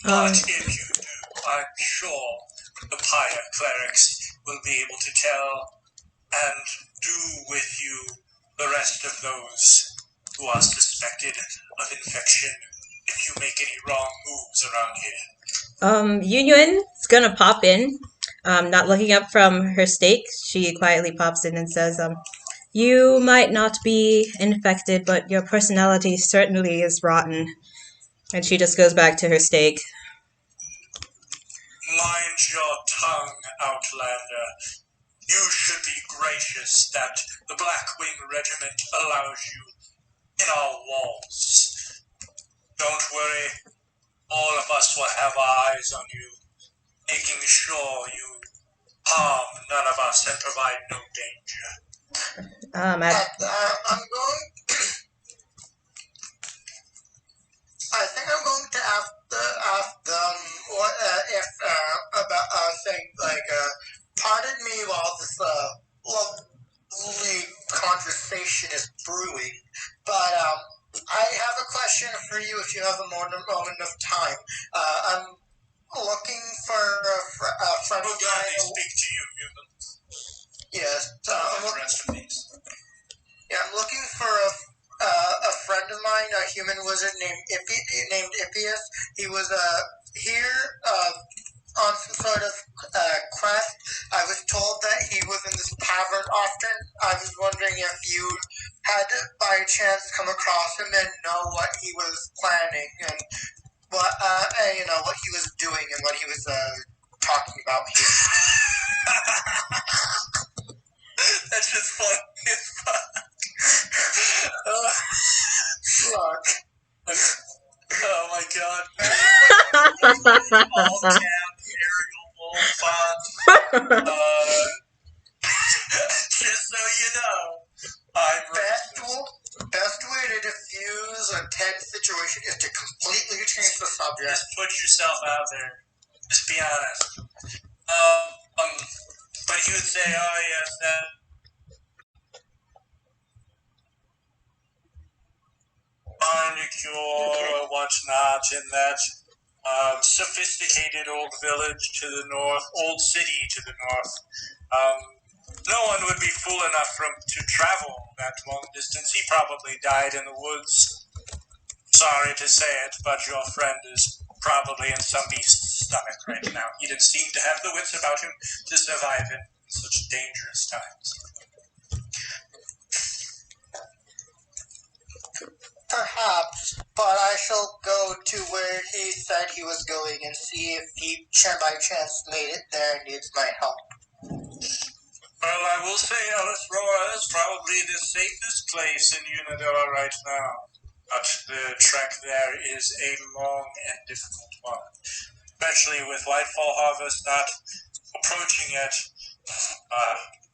But if you do, I'm sure the Pyre clerics will be able to tell and do with you the rest of those who are suspected of infection if you make any wrong moves around here. Yunyuen's gonna pop in. Not looking up from her steak, she quietly pops in and says, "You might not be infected, but your personality certainly is rotten." And she just goes back to her steak. Mind your tongue, Outlander. You should be gracious that the Blackwing Regiment allows you in our walls. Don't worry, all of us will have our eyes on you, making sure you harm none of us and provide no danger. I'm going. I think I'm going to ask them what if about saying pardon me while this lovely conversation is brewing, but I have a question for you if you have a moment of time. I'm looking for a friend of mine. They speak to you, human. Yes. I'm looking for a friend of mine, a human wizard named Ippius. he was here on some sort of quest. I was told that he was in this tavern often. I was wondering if you had by chance come across him and know what he was planning and what what he was doing and what he was talking about here. That's just funny as fuck. Look. Oh my god. All camp, aerial wolf font. Just so you know, Best way to diffuse a tense situation is to completely change the subject. Just put yourself out there. Just be honest. But he would say, oh yes, that find a cure or whatnot in that sophisticated old village to the north, old city to the north. No one would be fool enough to travel that long distance. He probably died in the woods. Sorry to say it, but your friend is probably in some beast's stomach right now. He didn't seem to have the wits about him to survive in such dangerous times. Perhaps, but I shall go to where he said he was going and see if he by chance made it there and needs my help. Well, I will say Alice Roa is probably the safest place in Unedoa right now. But the trek there is a long and difficult one. Especially with Lightfall Harvest not approaching yet.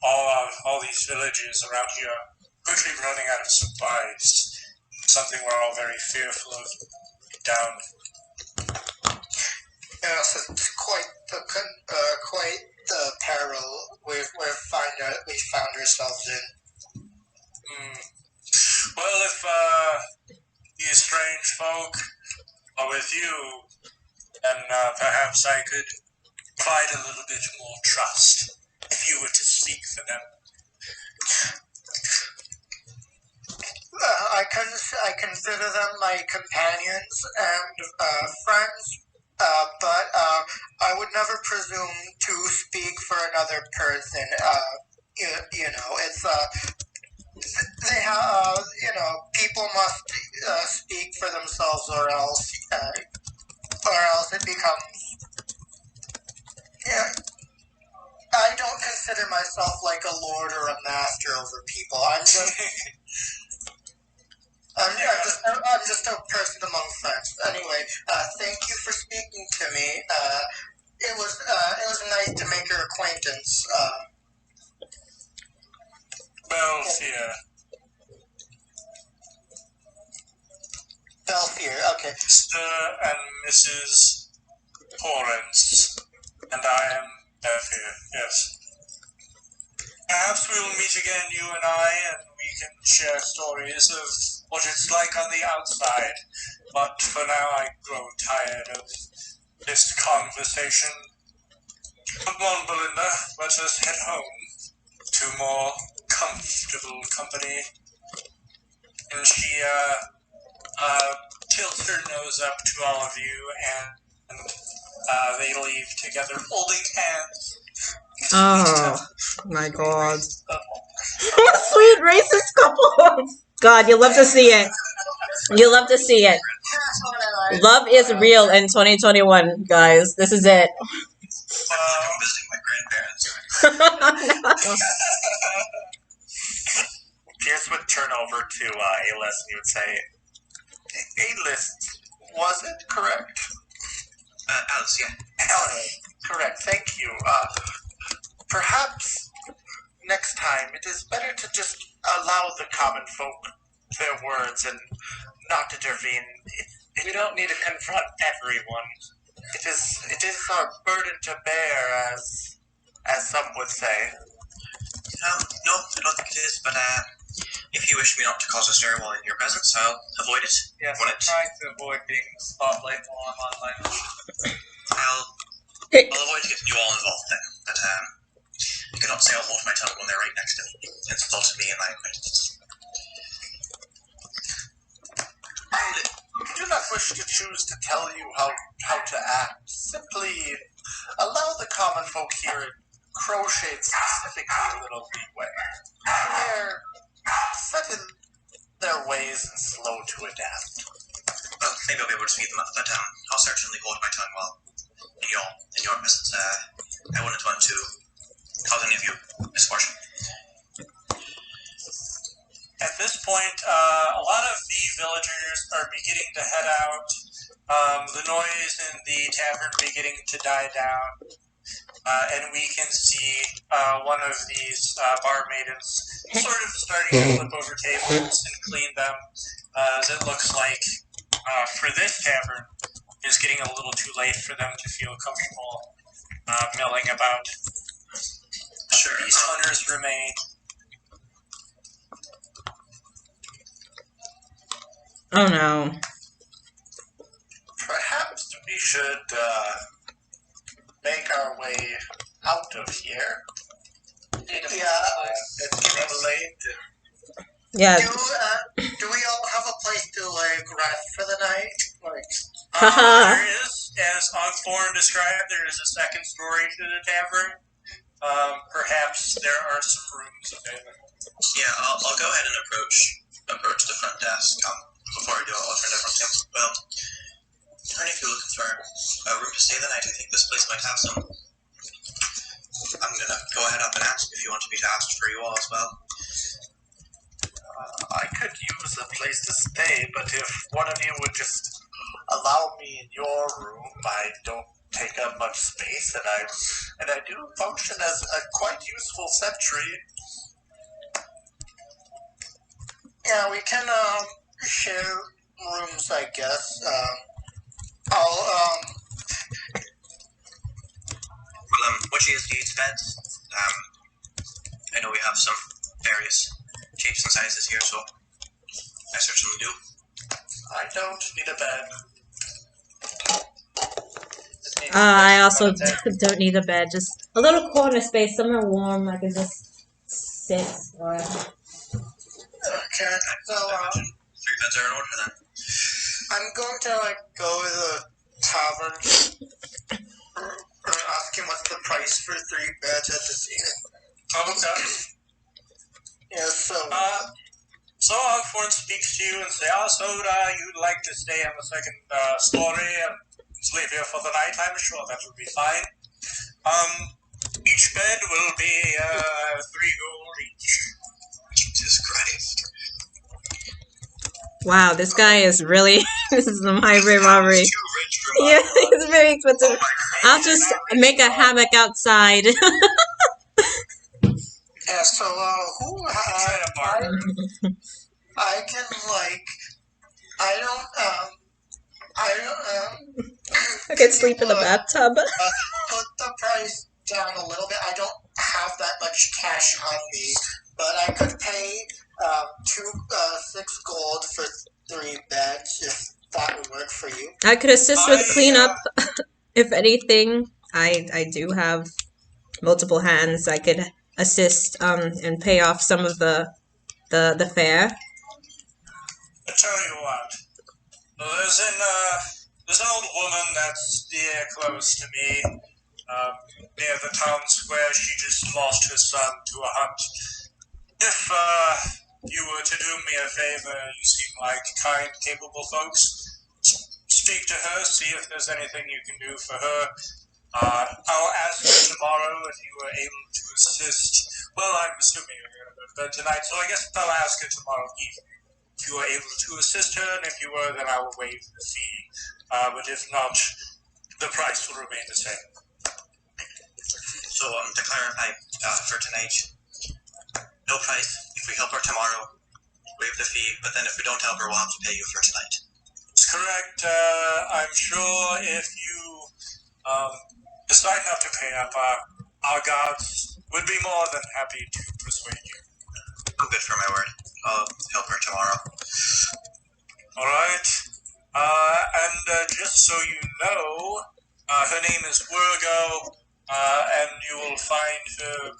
All these villages around here are quickly running out of supplies. Something we're all very fearful of down. Yes, it's quite the peril we found ourselves in. Well, if these strange folk are with you, then perhaps I could provide a little bit more trust if you were to speak for them. I consider them my companions and friends, but I would never presume to speak for another person. It's they have people must speak for themselves, or else it becomes. Yeah, I don't consider myself like a lord or a master over people. I'm just. I'm just a person among friends. Anyway, thank you for speaking to me. It was nice to make your acquaintance. Belfier. Belfier, okay. Mr. and Mrs. Torrance, and I am Belfier, yes. Perhaps we will meet again, you and I, and we can share stories of what it's like on the outside. But for now, I grow tired of this conversation. Come on, Belinda, let us head home to more comfortable company. And she tilts her nose up to all of you, and they leave together, holding hands. Oh my god. Sweet racist couple. God, you love to see it. You love to see it. Love is real in 2021, guys. This is it. I'm visiting my grandparents. Pierce would turn over to A-List and he would say, A-List, was it correct? Alice, yeah. Alice, correct, thank you. Perhaps next time it is better to just allow the common folk their words and not intervene. We don't need to confront everyone. It is our burden to bear, as some would say. No, I don't think it is, but if you wish me not to cause a stir while in your presence, I'll avoid it. Yes, I'm trying to avoid being the spotlight while I'm on my mission. I'll avoid getting you all involved then, but you cannot say I'll hold my tongue when they're right next to me, insulting me and my acquaintances. I do not wish to choose to tell you how folk here in Crochet specifically a little leeway. They're set in their ways and slow to adapt. Well, maybe I'll be able to speed them up, but I'll certainly hold my tongue while in your presence. I wouldn't want to cause any of you misfortune. At this point, a lot of the villagers are beginning to head out. The noise in the tavern beginning to die down. And we can see one of these bar maidens sort of starting to flip over tables and clean them, as it looks like for this tavern is getting a little too late for them to feel comfortable milling about. Sure. These hunters remain. Oh no. Perhaps we should make our way out of here. Yeah. It's getting late. Yeah. Do we all have a place to rest for the night? Haha. There is, as Ogthorn described, there is a second story to the tavern. Perhaps there are some rooms available. Yeah, I'll go ahead and approach the front desk. Before I do, I'll turn to everyone and say, well, if you're looking for a room to stay the night, I think this place might have some. I'm gonna go ahead up and ask if you want to be tasked for you all as well. I could use a place to stay, but if one of you would just allow me in your room, I don't take up much space, and I do function as a quite useful sentry. Yeah, we can share rooms, I guess. What do you needs beds? I know we have some various shapes and sizes here, so I certainly do. I don't need a bed. I also don't need a bed. Just a little corner space, somewhere warm. I can just sit. Or... Okay, so I imagine 3 beds are in order then. I'm going to go to the tavern or ask him what's the price for 3 beds at this inn. Okay. Yeah, so So Ogthorn speaks to you and says, so you'd like to stay in the second story and sleep here for the night? I'm sure that will be fine. Each bed will be 3 gold each. Jesus Christ. Wow, this guy is really. This is some highway robbery. He's too rich for my Yeah, blood. it's very expensive. Oh my I'll just make a hammock outside. yeah, so who I can I could sleep in the bathtub. put the price down a little bit. I don't have that much cash on me, but I could pay 6 gold for 3 beds if that would work for you. I could assist with cleanup. If anything, I do have multiple hands. I could assist and pay off some of the fare. I tell you what, there's an old woman that's near close to me, near the town square. She just lost her son to a hunt. If you were to do me a favor, you seem like kind, capable folks. Speak to her, see if there's anything you can do for her. I'll ask you tomorrow if you were able to assist. Well, I'm assuming you're going to go to bed tonight, so I guess I'll ask her tomorrow evening if you were able to assist her, and if you were, then I will waive the fee. But if not, the price will remain the same. So, to clarify, for tonight, no price. If we help her tomorrow, waive the fee, but then if we don't help her, we'll have to pay you for tonight. That's correct. I'm sure if you decide not to pay up, our gods would be more than happy to persuade you. I'm good for my word. I'll help her tomorrow. All right. And just so you know, her name is Virgo, and you will find her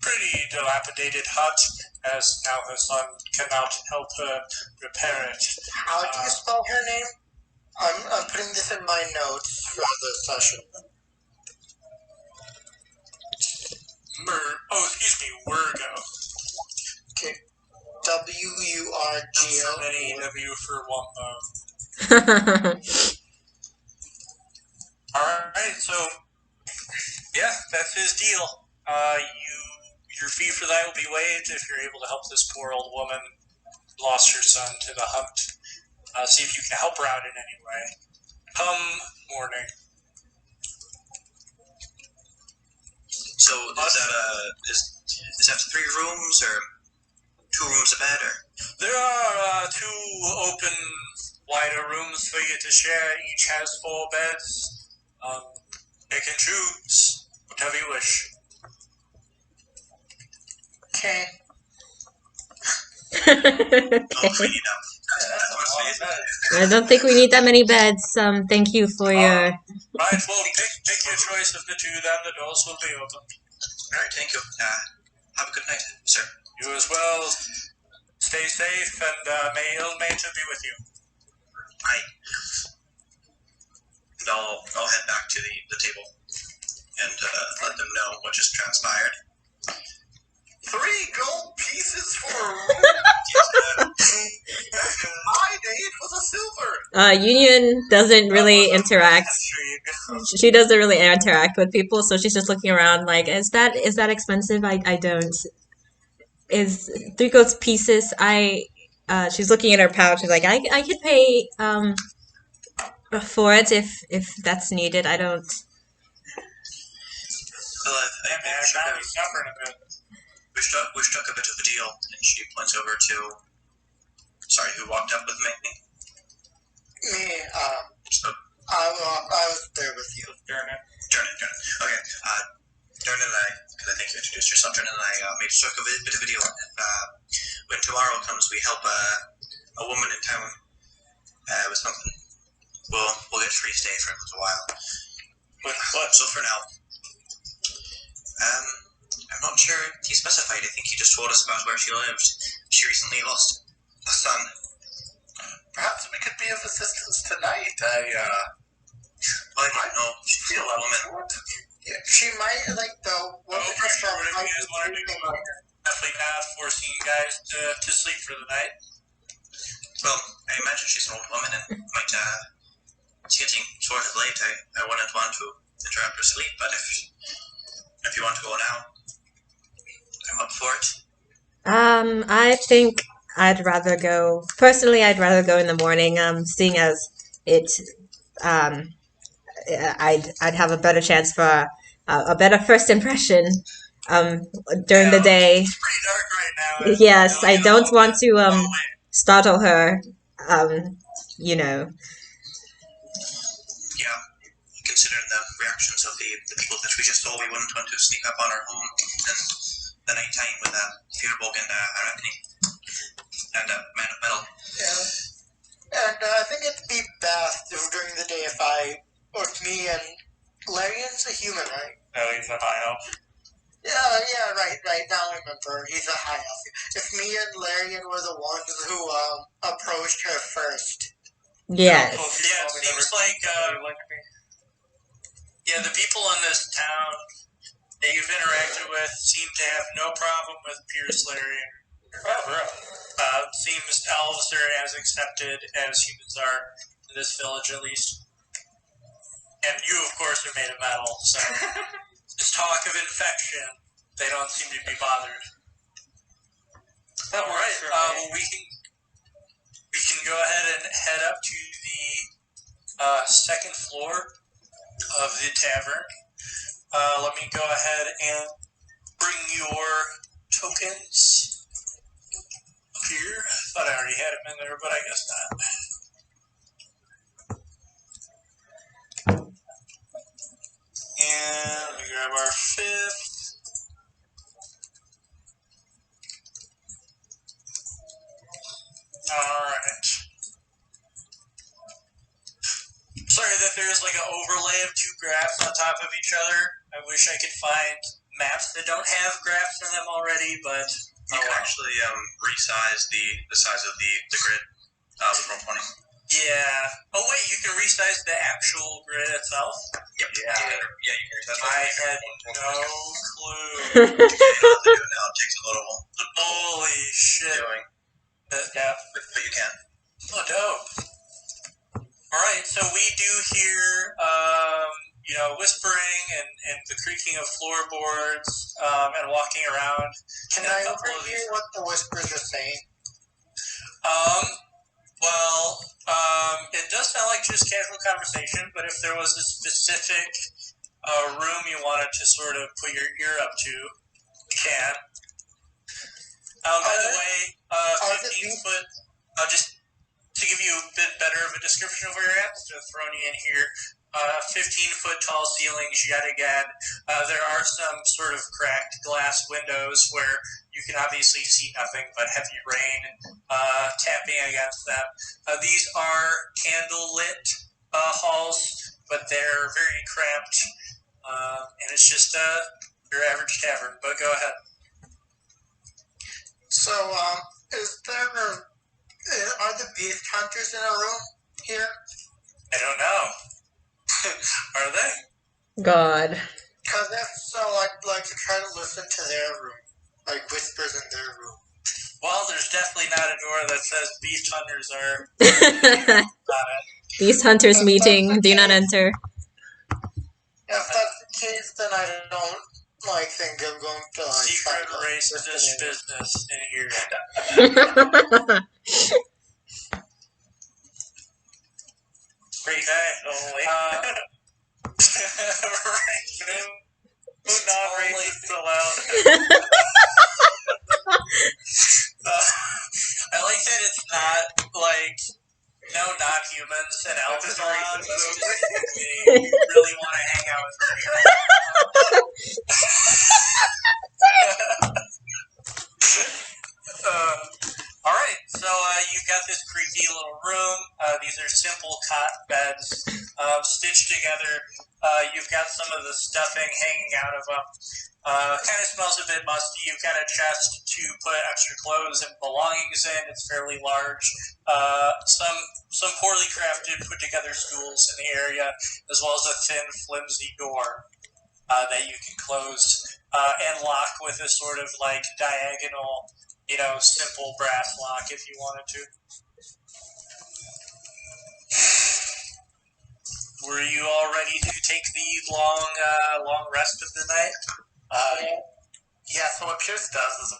pretty dilapidated hut, as now her son cannot help her repair it. How do you spell her name? I'm putting this in my notes for the session. Excuse me, Wurgo. Okay. W-U-R-G-O. So many W for Wumpo. Alright, so, yeah, that's his deal. Your fee for that will be waived if you're able to help this poor old woman who lost her son to the hunt. See if you can help her out in any way. Come morning. So is that 3 rooms or 2 rooms a bed or? There are 2 open, wider rooms for you to share. Each has 4 beds. You can choose whatever you wish. Okay. Oh, we need I don't think we need that many beds. Thank you for your. Right, well, pick your choice of the 2, then the doors will be open. Alright, thank you. Have a good night, sir. You as well. Stay safe, and may ill-nature be with you. And I'll head back to the table and let them know what just transpired. 3 gold pieces for a room? My day it was a silver. Union doesn't really interact. She doesn't really interact with people, so she's just looking around like, is that expensive? I don't. Is 3 gold pieces? She's looking in her pouch. She's like, I could pay for it if that's needed. I don't. Well, we struck a bit of a deal, and she points over to. Sorry, who walked up with me? Me, So, I was there with you. Dernan. Okay, Dernan and I, because I think you introduced yourself, Dernan and I struck a bit of a deal. And when tomorrow comes, we help a woman in town with something. We'll get free stay for a little while. But so for now, I'm not sure he specified. I think he just told us about where she lived. She recently lost a son. Perhaps we could be of assistance tonight. I don't know. She's a woman. Yeah, she might, like, though. Pretty sure whatever you guys want to do. Definitely not forcing you guys to sleep for the night. Well, I imagine she's an old woman and might, it's getting sort of late. I wouldn't want to interrupt her sleep, but if you want to go now, I'm up for it. I think I'd rather go. Personally, I'd rather go in the morning. Seeing as it, I'd have a better chance for a better first impression. During the day. It's pretty dark right now. Yes, I don't want to startle her. You know. Yeah, considering the reactions of the people that we just saw, we wouldn't want to sneak up on our home in the night time with a Fearbog and a reckoning and a man of metal. Yeah. And I think it'd be best if during the day if me and Larian's a human, right? No, he's a high elf. Yeah, right. Now I remember. He's a high elf. If me and Larian were the ones who approached her first. Yes. Yeah, it seems like, the people in this town that you've interacted with seem to have no problem with Pierce Larian. Seems elves are as accepted as humans are in this village, at least. And you, of course, are made of metal, so this talk of infection, they don't seem to be bothered. Alright, we can go ahead and head up to the second floor of the tavern. Let me go ahead and bring your tokens up here. Thought I already had them in there, but I guess not. And let me grab our 5th. Alright. Sorry that there's like an overlay of 2 graphs on top of each other. I wish I could find maps that don't have graphs in them already, but You can actually resize the size of the grid with Roll20. Yeah. Oh wait, you can resize the actual grid itself? Yep. Yeah. Yeah, you can resize I it. had no clue. Okay, I'll have to do it now. It takes a little Holy shit. doing, Yeah. but you can. Oh, dope. Alright, so we do hear, whispering and the creaking of floorboards, and walking around. Can And a I couple of overhear these- what the whispers are saying? It does sound like just casual conversation, but if there was a specific room you wanted to sort of put your ear up to, you can. By the way, 15 foot, just to give you a bit better of a description of where you're at, instead of throwing you in here, 15-foot tall ceilings yet again. There are some sort of cracked glass windows where you can obviously see nothing but heavy rain tapping against them. These are candle-lit halls, but they're very cramped, and it's just your average tavern. But go ahead. So, are the beast hunters in a room here? I don't know. Are they? God. Because if so, I'd like to try to listen to their room. Like whispers in their room. Well, there's definitely not a door that says beast hunters are on it. Beast hunters meeting. Do not enter. If that's the case, then I don't think I'm going to Secret racist business in here. Great guy. Right. Non-racist allowed. I like that it's not like no non-humans and elves around. They really want to hang out with you. Alright, so you've got this creaky little room. These are simple cot beds stitched together. You've got some of the stuffing hanging out of them. Kind of smells a bit musty. You've got a chest to put extra clothes and belongings in. It's fairly large. Some poorly crafted, put together stools in the area, as well as a thin, flimsy door that you can close and lock with a sort of like diagonal, simple brass lock if you wanted to. Were you all ready to take the long rest of the night? Yeah, so what Pierce does is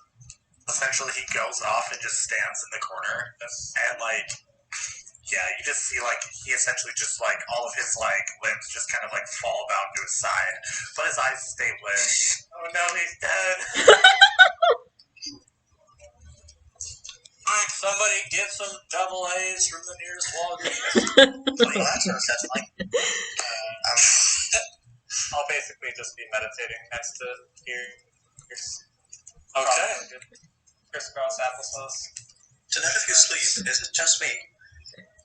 essentially he goes off and just stands in the corner, and you just see he essentially just all of his limbs just kind of fall down to his side, but his eyes stay lit. Oh no, he's dead. Somebody get some double A's from the nearest Walgreens. I'll basically just be meditating next to Pierce. Okay. Crisscross applesauce. So now if you sleep, is it just me?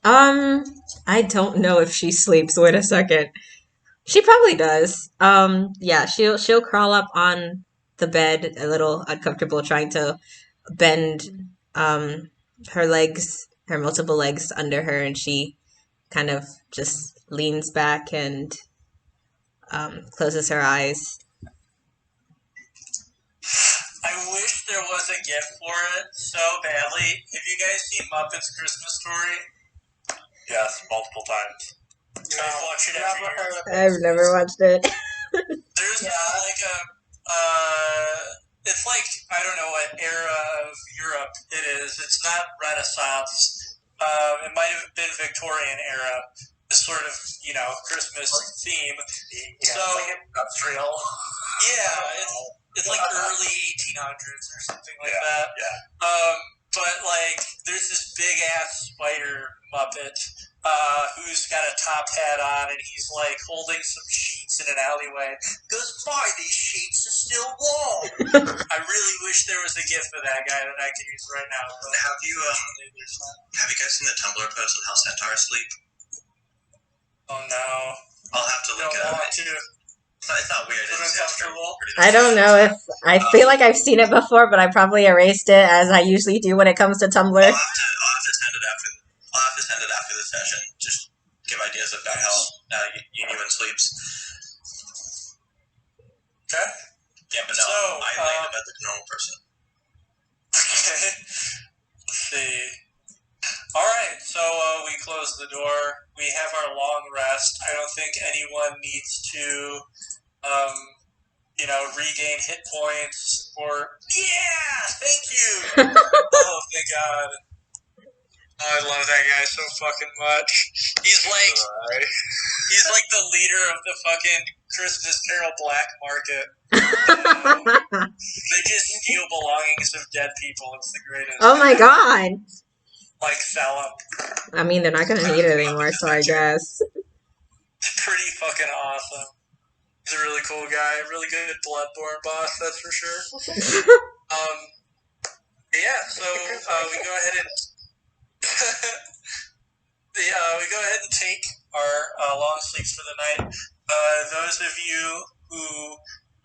I don't know if she sleeps. Wait a second. She probably does. Yeah, she'll crawl up on the bed a little uncomfortable, trying to bend her multiple legs under her, and she kind of just leans back and closes her eyes. I wish there was a gift for it so badly. Have you guys seen Muppets Christmas Story? Yes, multiple times. I watch it every year. I've never watched it. There's it's I don't know what era of Europe it is. It's not Renaissance. It might have been Victorian era. This sort of, Christmas theme. Yeah, So, it's industrial. Yeah, it's early 1800s or something like that. Yeah. But there's this big ass spider Muppet who's got a top hat on, and he's holding some sheets in an alleyway. He goes, "Boy, these sheets are still warm." I really wish there was a gift for that guy that I could use right now. But Have you guys seen the Tumblr post on how centaurs sleep? oh no, I'll have to look don't it up. want to. It's not weird. Is it It's uncomfortable? I don't know if I feel like I've seen it before, but I probably erased it as I usually do when it comes to Tumblr. I'll have to send it after. I'll have to send it after the session. Just give ideas about how Union sleeps. Okay. Yeah, but no, I lay in the bed like a normal person. Okay. Let's see. Alright, so we close the door. We have our long rest. I don't think anyone needs to, regain hit points or... Yeah! Thank you! Oh, thank God. I love that guy so fucking much. He's like the leader of the fucking Christmas Carol black market. They just steal belongings of dead people. It's the greatest. Oh my God. Like, sell them. I mean, they're not going to need it anymore, so I guess. It's pretty fucking awesome. He's a really cool guy. Really good Bloodborne boss, that's for sure. So we go ahead and... we go ahead and take our long sleeps for the night. Those of you who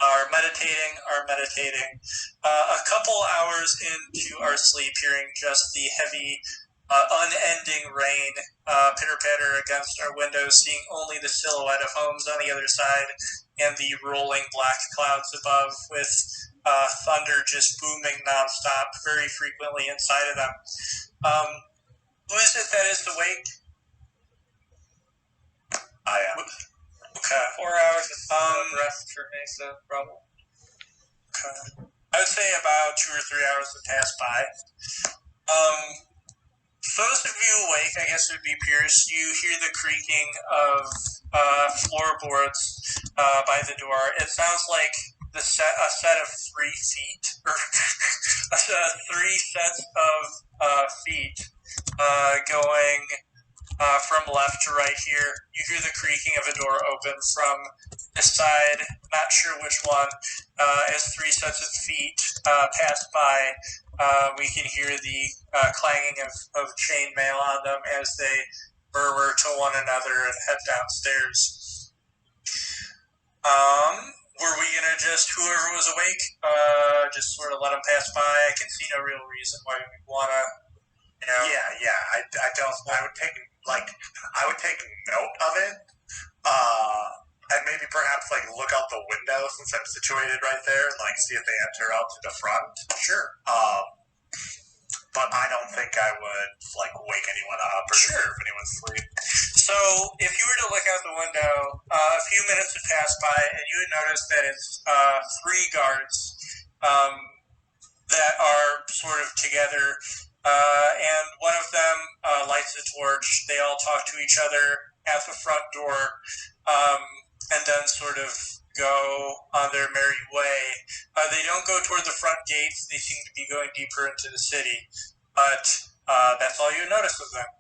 are meditating. A couple hours into our sleep, hearing just the heavy, unending rain pitter-patter against our windows, seeing only the silhouette of homes on the other side and the rolling black clouds above with thunder just booming nonstop very frequently inside of them. Who is it that is awake? I am. Okay. 4 hours of rest for me, so probably. Okay. I would say about 2 or 3 hours have passed by. For those of you awake, I guess it would be Pierce, you hear the creaking of floorboards by the door. It sounds like a set of 3 feet, or 3 sets of feet going from left to right here. You hear the creaking of a door open from this side, not sure which one. As 3 sets of feet pass by, we can hear the clanging of chainmail on them as they murmur to one another and head downstairs. Were we gonna just, whoever was awake, just sort of let them pass by? I can see no real reason why we'd wanna, Yeah. I would take note of it. And maybe perhaps look out the window since I'm situated right there and see if they enter out to the front. Sure. But I don't think I would wake anyone up or disturb anyone's sleep. So, if you were to look out the window, a few minutes would pass by, and you would notice that it's 3 guards that are sort of together, and one of them lights a torch. They all talk to each other at the front door, and then sort of go on their merry way. They don't go toward the front gates. They seem to be going deeper into the city, but that's all you notice of them.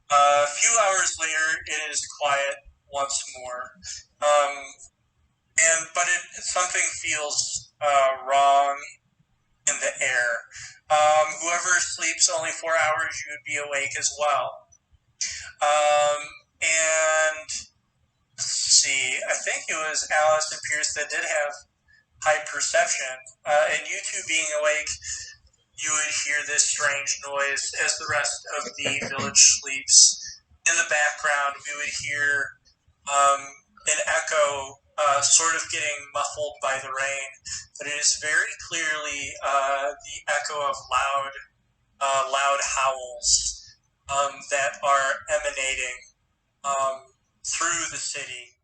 A few hours later, it is quiet once more, but something feels wrong in the air. Whoever sleeps only 4 hours, you would be awake as well. And let's see, I think it was Alice and Pierce that did have high perception, and you two being awake, you would hear this strange noise as the rest of the village sleeps. In the background, we would hear an echo sort of getting muffled by the rain, but it is very clearly the echo of loud howls that are emanating through the city.